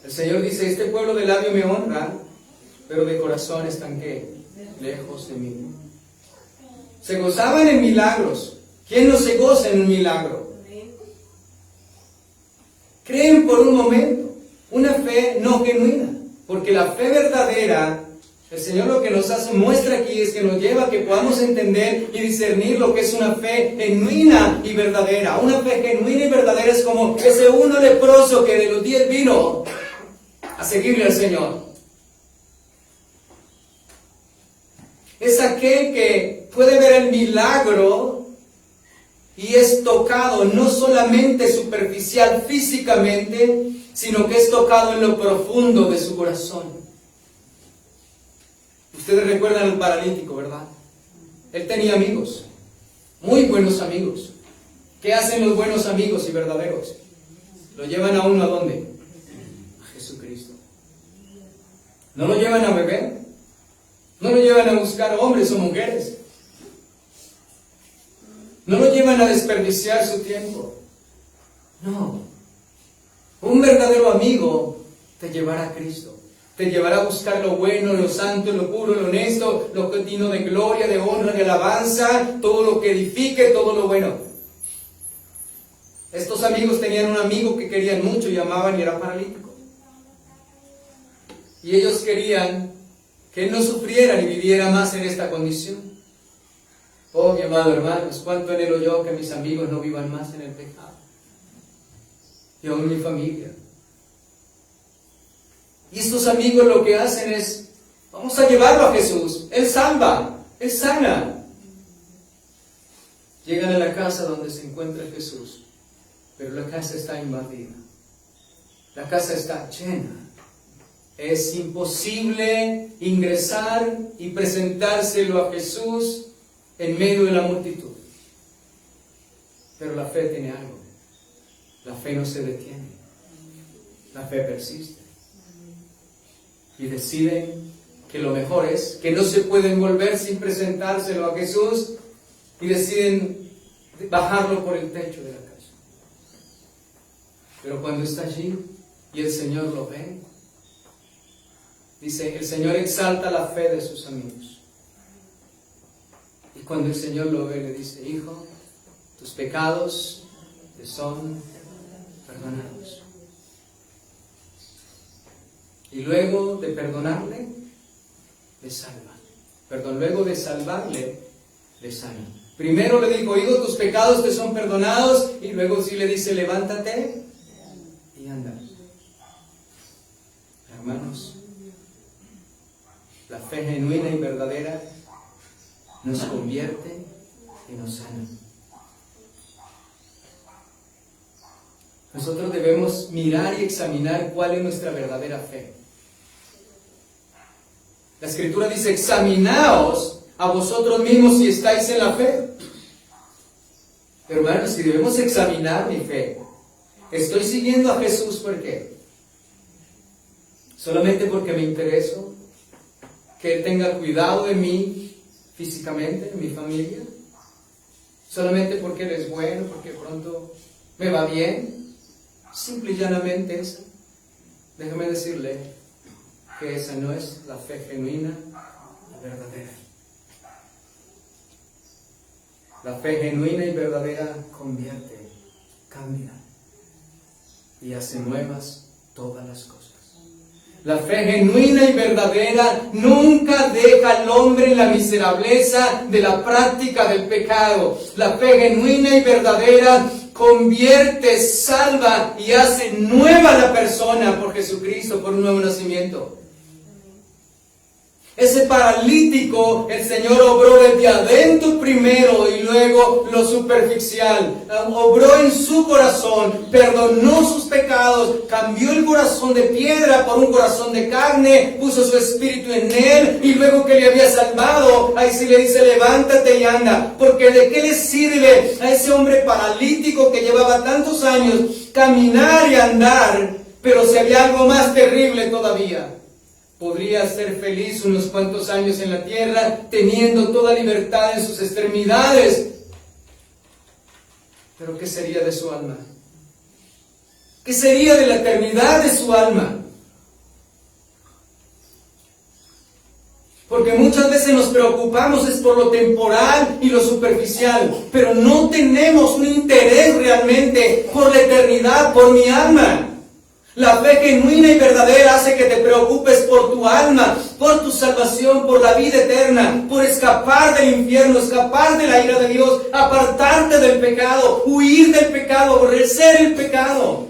El Señor dice, este pueblo de labio me honra, pero de corazón están ¿qué? Lejos de mí. Se gozaban en milagros. ¿Quién no se goza en un milagro? Creen por un momento. Una fe no genuina. Porque la fe verdadera, el Señor lo que nos hace, muestra aquí, es que nos lleva a que podamos entender y discernir lo que es una fe genuina y verdadera. Una fe genuina y verdadera es como ese uno leproso que de los 10 vino a seguirle al Señor. Es aquel que puede ver el milagro y es tocado no solamente superficial físicamente, sino que es tocado en lo profundo de su corazón. Ustedes recuerdan al paralítico, ¿verdad? Él tenía amigos, muy buenos amigos. ¿Qué hacen los buenos amigos y verdaderos? Lo llevan a uno ¿a dónde? A Jesucristo. ¿No lo llevan a beber? ¿No lo llevan a buscar hombres o mujeres? ¿No lo llevan a desperdiciar su tiempo? No. Un verdadero amigo te llevará a Cristo. Te llevará a buscar lo bueno, lo santo, lo puro, lo honesto, lo digno de gloria, de honra, de alabanza, todo lo que edifique, todo lo bueno. Estos amigos tenían un amigo que querían mucho y amaban y era paralítico. Y ellos querían que él no sufriera ni viviera más en esta condición. Oh, mi amado hermanos, cuánto anhelo yo que mis amigos no vivan más en el pecado. Y aún mi familia. Y estos amigos lo que hacen es, vamos a llevarlo a Jesús. Él salva, Él sana. Llegan a la casa donde se encuentra Jesús, pero la casa está invadida. La casa está llena. Es imposible ingresar y presentárselo a Jesús en medio de la multitud. Pero la fe tiene algo. La fe no se detiene. La fe persiste. Y deciden que lo mejor es que no se pueden volver sin presentárselo a Jesús. y deciden bajarlo por el techo de la casa. Pero cuando está allí y el Señor lo ve, dice, el Señor exalta la fe de sus amigos. Y cuando el Señor lo ve, le dice, hijo, tus pecados te son perdonados. Y luego de perdonarle, le salva. Perdón, luego de salvarle, le sana. Primero le dijo, hijo, tus pecados te son perdonados. Y luego sí le dice, levántate y anda. Hermanos, la fe genuina y verdadera nos convierte y nos sana. Nosotros debemos mirar y examinar cuál es nuestra verdadera fe. La Escritura dice, examinaos a vosotros mismos si estáis en la fe. Pero hermanos, si debemos examinar mi fe, ¿estoy siguiendo a Jesús por qué? ¿Solamente porque me intereso que Él tenga cuidado de mí físicamente, de mi familia? ¿Solamente porque Él es bueno, porque pronto me va bien? Simple y llanamente esa. Déjame decirle que esa no es la fe genuina y verdadera. La fe genuina y verdadera convierte, cambia y hace nuevas todas las cosas. La fe genuina y verdadera nunca deja al hombre en la miserableza de la práctica del pecado. La fe genuina y verdadera convierte, salva y hace nueva a la persona por Jesucristo, por un nuevo nacimiento. Ese paralítico, el Señor obró desde adentro primero y luego lo superficial. Obró en su corazón, perdonó sus pecados, cambió el corazón de piedra por un corazón de carne, puso su espíritu en él y luego que le había salvado, ahí sí le dice, levántate y anda. Porque ¿de qué le sirve a ese hombre paralítico que llevaba tantos años caminar y andar, pero si había algo más terrible todavía? Podría ser feliz unos cuantos años en la tierra, teniendo toda libertad en sus extremidades. Pero ¿qué sería de su alma? ¿Qué sería de la eternidad de su alma? Porque muchas veces nos preocupamos es por lo temporal y lo superficial, pero no tenemos un interés realmente por la eternidad, por mi alma. La fe genuina y verdadera hace que te preocupes por tu alma, por tu salvación, por la vida eterna, por escapar del infierno, escapar de la ira de Dios, apartarte del pecado, huir del pecado, aborrecer el pecado.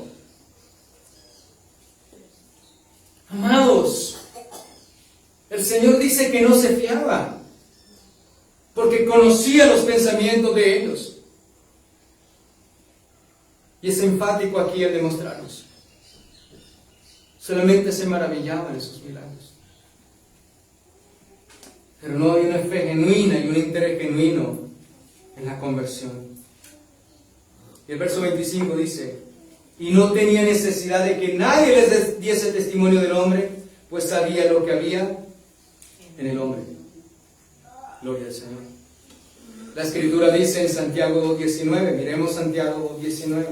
Amados, el Señor dice que no se fiaba, porque conocía los pensamientos de ellos. Y es enfático aquí al demostrarnos. Solamente se maravillaban de sus milagros. Pero no hay una fe genuina y un interés genuino en la conversión. Y el verso 25 dice, y no tenía necesidad de que nadie les diese testimonio del hombre, pues sabía lo que había en el hombre. Gloria al Señor. La Escritura dice en Santiago 19, miremos Santiago 19.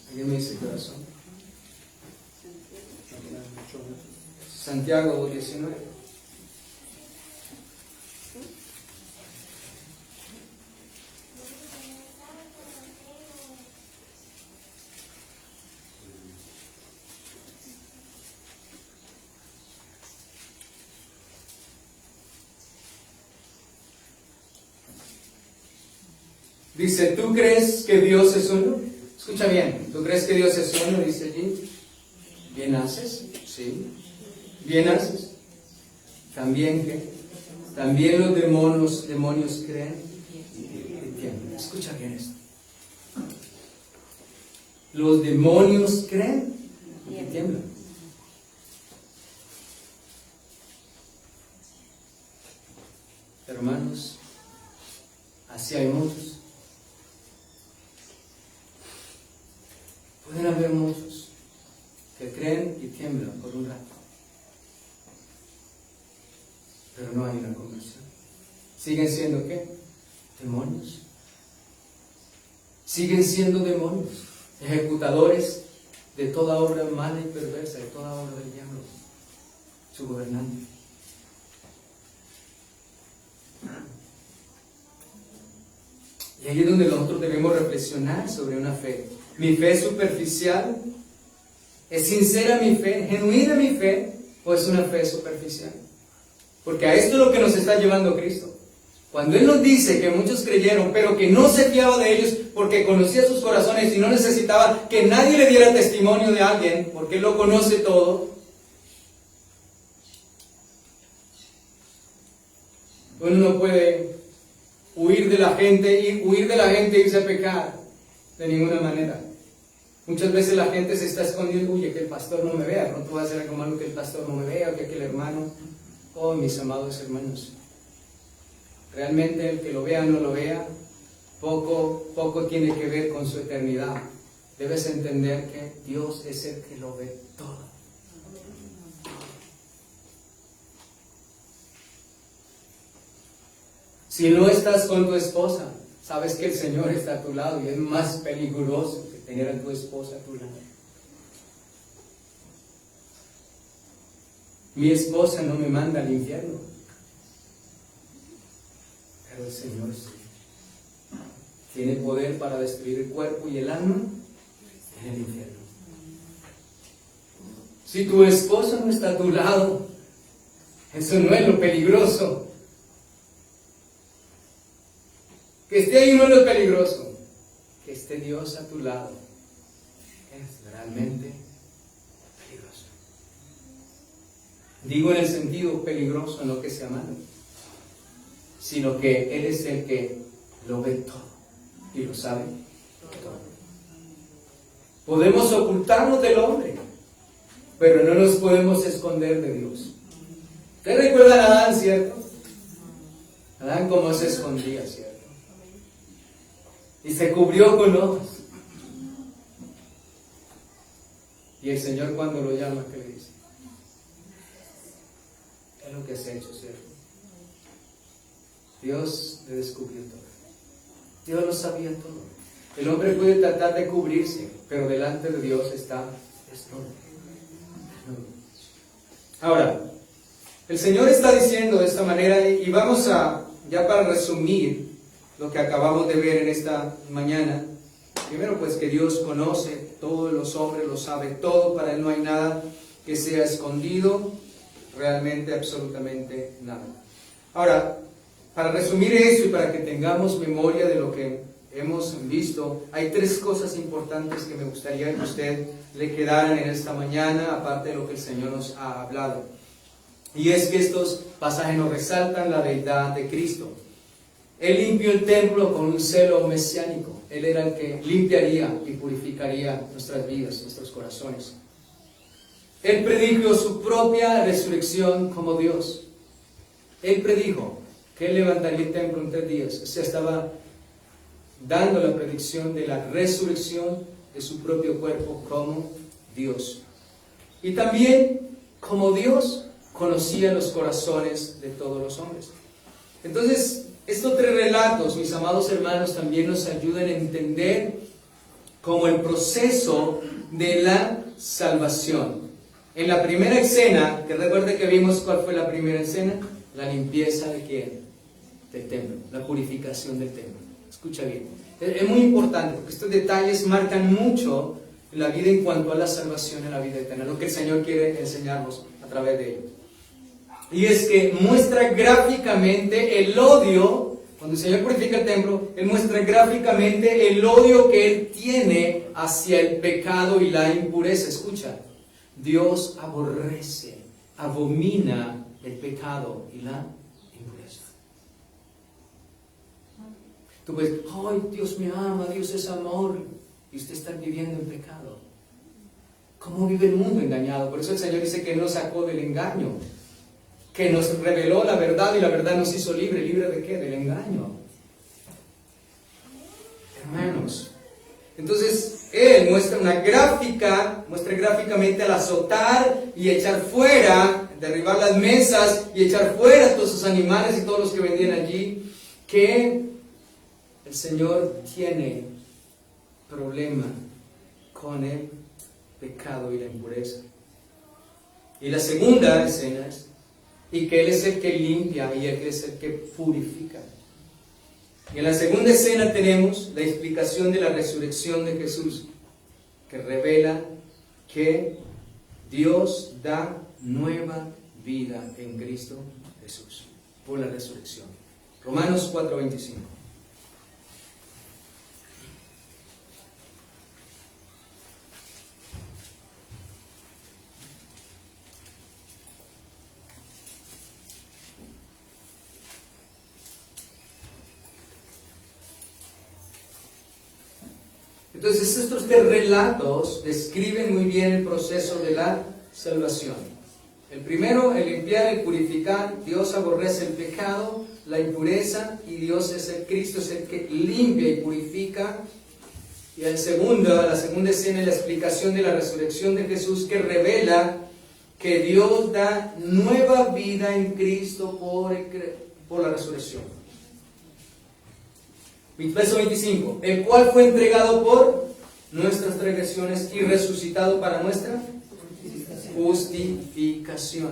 ¿Alguien me dice qué razón? Santiago 19. Dice, ¿tú crees que Dios es uno? Escucha bien, ¿tú crees que Dios es uno? Dice allí. ¿Bien haces? Sí. ¿Bien haces? ¿También qué? También los demonios creen y tiemblan. Escucha bien esto. Los demonios creen y tiemblan. Hermanos, así hay muchos. Pueden haber muchos que creen y tiemblan por un rato, pero no hay una conversión. ¿Siguen siendo qué? Demonios. Siguen siendo demonios, ejecutadores de toda obra mala y perversa, de toda obra del diablo, su gobernante. Y ahí es donde nosotros debemos reflexionar sobre una fe. ¿Mi fe es superficial? ¿Es sincera mi fe? ¿Genuina mi fe? ¿O es una fe superficial? Porque a esto es lo que nos está llevando Cristo. Cuando Él nos dice que muchos creyeron, pero que no se fiaba de ellos porque conocía sus corazones y no necesitaba que nadie le diera testimonio de alguien, porque Él lo conoce todo. Uno no puede huir de la gente e irse a pecar de ninguna manera. Muchas veces la gente se está escondiendo, huye, que el pastor no me vea, de pronto va a hacer algo malo que el pastor no me vea, o que el hermano. Oh, mis amados hermanos, realmente el que lo vea o no lo vea, poco tiene que ver con su eternidad. Debes entender que Dios es el que lo ve todo. Si no estás con tu esposa, sabes que el Señor está a tu lado y es más peligroso que tener a tu esposa a tu lado. Mi esposa no me manda al infierno, pero el Señor sí. Tiene poder para destruir el cuerpo y el alma en el infierno. Si tu esposa no está a tu lado, eso no es lo peligroso. Que esté ahí no es lo peligroso. Que esté Dios a tu lado es realmente peligroso. Digo en el sentido peligroso, no que sea malo, sino que Él es el que lo ve todo y lo sabe todo. Podemos ocultarnos del hombre, pero no nos podemos esconder de Dios. ¿Ustedes recuerdan a Adán, cierto? Adán cómo se escondía, ¿cierto? Y se cubrió con hojas. Y el Señor cuando lo llama, ¿qué le dice? Es lo que has hecho, ¿cierto? Dios le descubrió todo. Dios lo sabía todo. El hombre puede tratar de cubrirse, pero delante de Dios está desnudo. Ahora, el Señor está diciendo de esta manera, y vamos a, ya para resumir lo que acabamos de ver en esta mañana. Primero, pues que Dios conoce todos los hombres, lo sabe todo, para Él no hay nada que sea escondido, realmente, absolutamente nada. Ahora, para resumir esto y para que tengamos memoria de lo que hemos visto, hay tres cosas importantes que me gustaría que usted le quedaran en esta mañana, aparte de lo que el Señor nos ha hablado. Y es que estos pasajes nos resaltan la deidad de Cristo. Él limpió el templo con un celo mesiánico. Él era el que limpiaría y purificaría nuestras vidas, nuestros corazones. Él predijo su propia resurrección como Dios. Él predijo que Él levantaría el templo en 3 días. O sea, estaba dando la predicción de la resurrección de su propio cuerpo como Dios. Y también, como Dios, conocía los corazones de todos los hombres. Entonces, estos 3 relatos, mis amados hermanos, también nos ayudan a entender como el proceso de la salvación. En la primera escena, que recuerde que vimos cuál fue la primera escena, la limpieza de quién, del templo, la purificación del templo. Escucha bien, es muy importante porque estos detalles marcan mucho la vida en cuanto a la salvación en la vida eterna, lo que el Señor quiere enseñarnos a través de ello. Y es que muestra gráficamente el odio, cuando el Señor purifica el templo, Él muestra gráficamente el odio que Él tiene hacia el pecado y la impureza. Escucha, Dios aborrece, abomina el pecado y la impureza. Tú puedes, ay, Dios me ama, Dios es amor, y usted está viviendo en pecado. ¿Cómo vive el mundo engañado? Por eso el Señor dice que Él nos sacó del engaño, que nos reveló la verdad y la verdad nos hizo libre. ¿Libre de qué? Del engaño. Hermanos, entonces Él muestra gráficamente al azotar y echar fuera derribar las mesas y echar fuera todos esos animales y todos los que vendían allí, que el Señor tiene problema con el pecado y la impureza. Y la segunda escena es, y que Él es el que limpia y Él es el que purifica. Y en la segunda escena tenemos la explicación de la resurrección de Jesús, que revela que Dios da nueva vida en Cristo Jesús por la resurrección. Romanos 4:25. Entonces estos tres relatos describen muy bien el proceso de la salvación. El primero, el limpiar, el purificar. Dios aborrece el pecado, la impureza, y Dios es el Cristo, es el que limpia y purifica. Y la segunda escena es la explicación de la resurrección de Jesús, que revela que Dios da nueva vida en Cristo por la resurrección. Verso 25, el cual fue entregado por nuestras transgresiones y resucitado para nuestra justificación.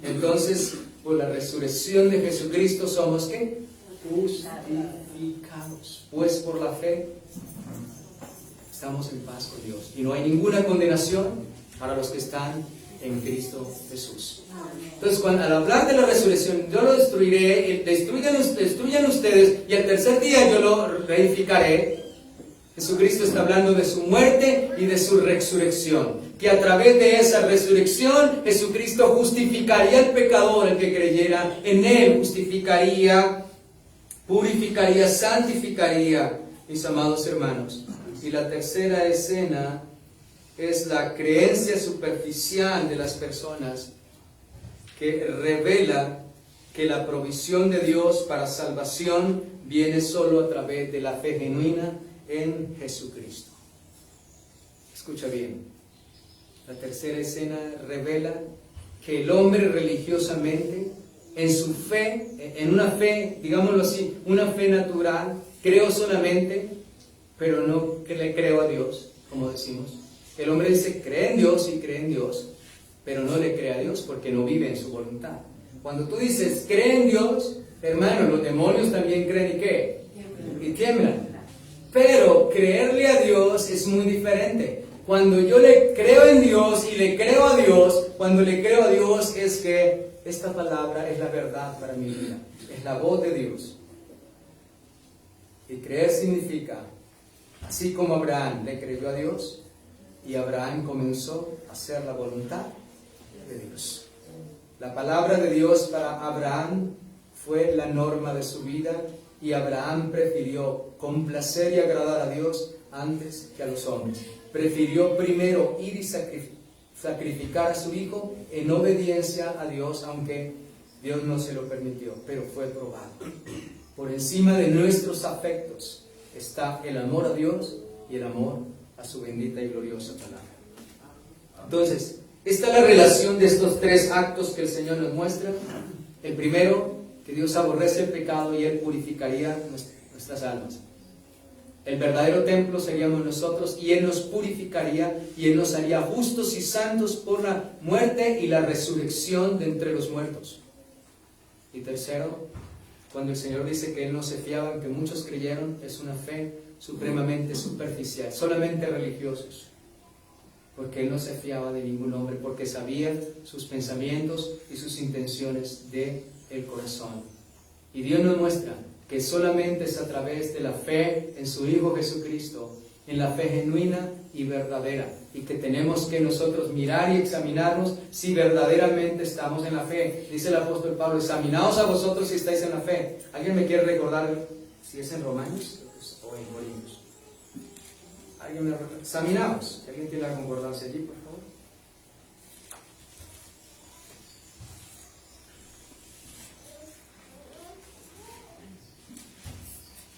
Entonces, por la resurrección de Jesucristo somos ¿qué? Justificados. Pues por la fe estamos en paz con Dios. Y no hay ninguna condenación para los que están en Cristo Jesús. Entonces, al hablar de la resurrección, yo lo destruiré, destruyan ustedes, y al tercer día yo lo reedificaré. Jesucristo está hablando de su muerte y de su resurrección, que a través de esa resurrección Jesucristo justificaría al pecador, el que creyera en Él, justificaría, purificaría, santificaría, mis amados hermanos. Y la tercera escena es la creencia superficial de las personas, que revela que la provisión de Dios para salvación viene solo a través de la fe genuina en Jesucristo. Escucha bien. La tercera escena revela que el hombre religiosamente, en su fe, en una fe, digámoslo así, una fe natural, creo solamente, pero no que le creo a Dios, como decimos. El hombre dice, cree en Dios y cree en Dios, pero no le cree a Dios porque no vive en su voluntad. Cuando tú dices, cree en Dios, hermano, los demonios también creen y ¿qué? Y tiemblan. Pero creerle a Dios es muy diferente. Cuando yo le creo en Dios y le creo a Dios, cuando le creo a Dios es que esta palabra es la verdad para mi vida. Es la voz de Dios. Y creer significa, así como Abraham le creyó a Dios, y Abraham comenzó a hacer la voluntad de Dios. La palabra de Dios para Abraham fue la norma de su vida, y Abraham prefirió complacer y agradar a Dios antes que a los hombres. Prefirió primero ir y sacrificar a su hijo en obediencia a Dios, aunque Dios no se lo permitió, pero fue probado. Por encima de nuestros afectos está el amor a Dios y el amor a su bendita y gloriosa palabra. Entonces, esta es la relación de estos tres actos que el Señor nos muestra. El primero, que Dios aborrece el pecado y Él purificaría nuestras almas. El verdadero templo seríamos nosotros, y Él nos purificaría y Él nos haría justos y santos por la muerte y la resurrección de entre los muertos. Y tercero, cuando el Señor dice que Él no se fiaba en que muchos creyeron, es una fe supremamente superficial, solamente religiosos, porque Él no se fiaba de ningún hombre, porque sabía sus pensamientos y sus intenciones del corazón. Y Dios nos muestra que solamente es a través de la fe en su Hijo Jesucristo, en la fe genuina y verdadera, y que tenemos que nosotros mirar y examinarnos si verdaderamente estamos en la fe. Dice el apóstol Pablo, examinaos a vosotros si estáis en la fe. ¿Alguien me quiere recordar si es en Romanos o en Corintios? ¿Alguien me recuerda? Examinaos. ¿Alguien tiene la concordancia allí, por favor?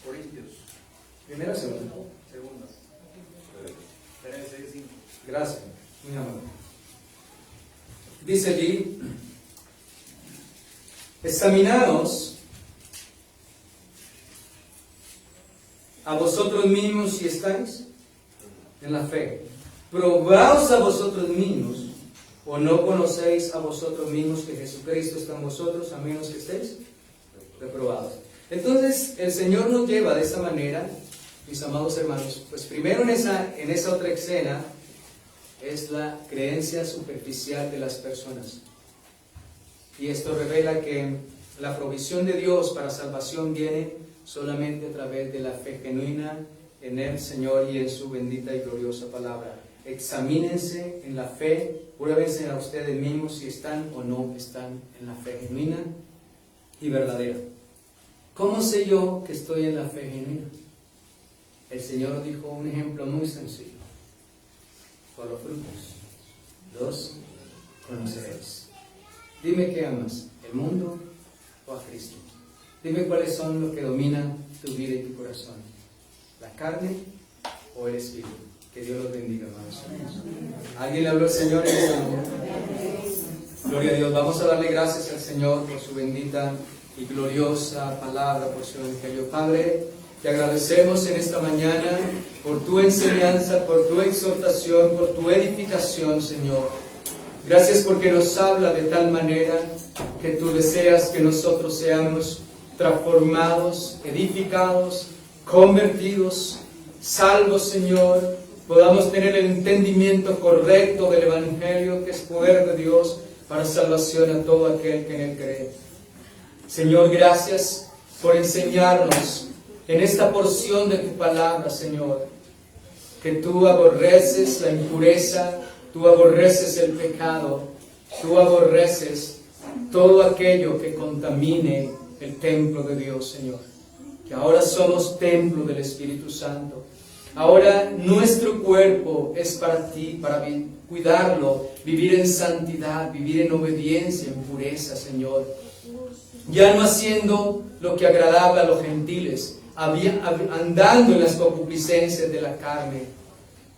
Corintios. ¿Primera o segunda? Segunda. Gracias. Muy amable. Dice allí, examinaos a vosotros mismos si estáis en la fe. Probaos a vosotros mismos, o no conocéis a vosotros mismos que Jesucristo está en vosotros, a menos que estéis reprobados. Entonces, el Señor nos lleva de esa manera, mis amados hermanos. Pues primero en esa otra escena es la creencia superficial de las personas. Y esto revela que la provisión de Dios para salvación viene solamente a través de la fe genuina en el Señor y en su bendita y gloriosa palabra. Examínense en la fe, pruébense a ustedes mismos si están o no están en la fe genuina y verdadera. ¿Cómo sé yo que estoy en la fe genuina? El Señor dijo un ejemplo muy sencillo. Por los frutos los conoceréis. Dime qué amas, el mundo o a Cristo. Dime cuáles son los que dominan tu vida y tu corazón, la carne o el Espíritu. Que Dios los bendiga, hermanos. ¿Alguien le habló al Señor en esta mañana? Gloria a Dios. Vamos a darle gracias al Señor por su bendita y gloriosa palabra, por su evangelio. Padre, te agradecemos en esta mañana por tu enseñanza, por tu exhortación, por tu edificación, Señor. Gracias porque nos habla de tal manera que tú deseas que nosotros seamos transformados, edificados, convertidos, salvos, Señor. Podamos tener el entendimiento correcto del Evangelio, que es poder de Dios para salvación a todo aquel que en él cree. Señor, gracias por enseñarnos en esta porción de tu palabra, Señor, que tú aborreces la impureza, tú aborreces el pecado, tú aborreces todo aquello que contamine el templo de Dios, Señor. Que ahora somos templo del Espíritu Santo. Ahora nuestro cuerpo es para ti, para cuidarlo, vivir en santidad, vivir en obediencia, en pureza, Señor. Ya no haciendo lo que agradaba a los gentiles, andando en las concupiscencias de la carne,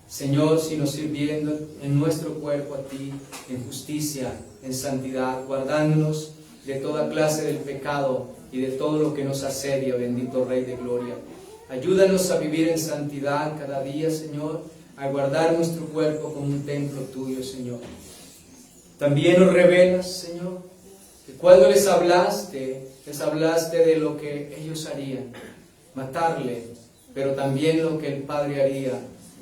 Señor, sino sirviendo en nuestro cuerpo a ti, en justicia, en santidad, guardándonos de toda clase del pecado y de todo lo que nos asedia, bendito Rey de Gloria. Ayúdanos a vivir en santidad cada día, Señor, a guardar nuestro cuerpo como un templo tuyo, Señor. También nos revelas, Señor, que cuando les hablaste de lo que ellos harían, matarle, pero también lo que el Padre haría,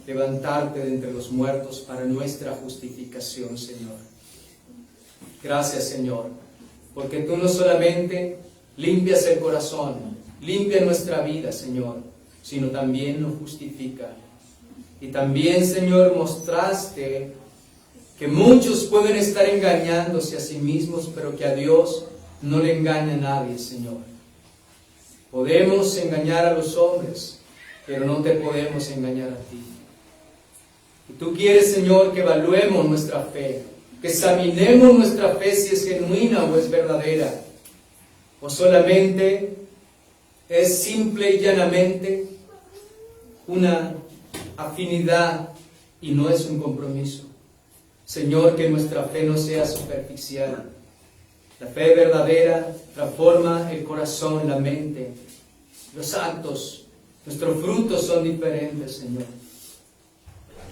levantarte de entre los muertos para nuestra justificación, Señor. Gracias, Señor, porque tú no solamente limpias el corazón, limpia nuestra vida, Señor, sino también nos justifica. Y también, Señor, mostraste que muchos pueden estar engañándose a sí mismos, pero que a Dios no le engaña a nadie, Señor. Podemos engañar a los hombres, pero no te podemos engañar a ti. Y tú quieres, Señor, que evaluemos nuestra fe, que examinemos nuestra fe si es genuina o es verdadera, o solamente es simple y llanamente una afinidad y no es un compromiso. Señor, que nuestra fe no sea superficial. La fe verdadera transforma el corazón, la mente, los actos. Nuestros frutos son diferentes, Señor.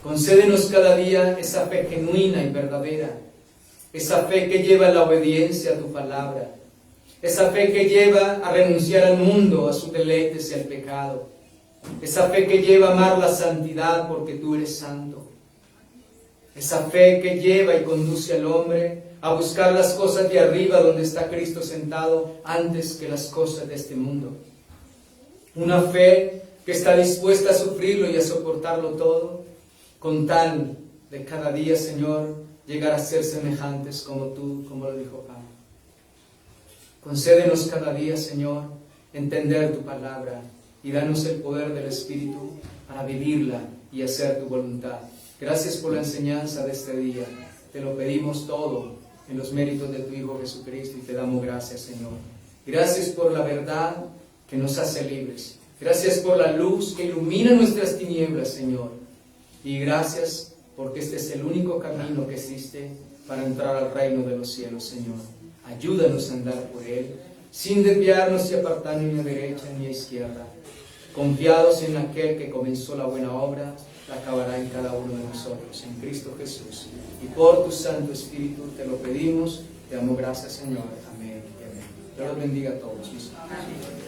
Concédenos cada día esa fe genuina y verdadera, esa fe que lleva a la obediencia a tu palabra, esa fe que lleva a renunciar al mundo, a sus deleites y al pecado, esa fe que lleva a amar la santidad porque tú eres santo, esa fe que lleva y conduce al hombre a buscar las cosas de arriba donde está Cristo sentado antes que las cosas de este mundo. Una fe que está dispuesta a sufrirlo y a soportarlo todo, con tal de cada día, Señor, llegar a ser semejantes como tú, como lo dijo Pablo. Concédenos cada día, Señor, entender tu palabra y danos el poder del Espíritu para vivirla y hacer tu voluntad. Gracias por la enseñanza de este día. Te lo pedimos todo en los méritos de tu Hijo Jesucristo y te damos gracias, Señor. Gracias por la verdad que nos hace libres. Gracias por la luz que ilumina nuestras tinieblas, Señor. Y gracias porque este es el único camino que existe para entrar al reino de los cielos, Señor. Ayúdanos a andar por él sin desviarnos y apartar ni a derecha ni a izquierda, confiados en aquel que comenzó la buena obra, la acabará en cada uno de nosotros, en Cristo Jesús. Y por tu Santo Espíritu te lo pedimos, te damos gracias, Señor. Amén y amén. Dios los bendiga a todos, mis hermanos.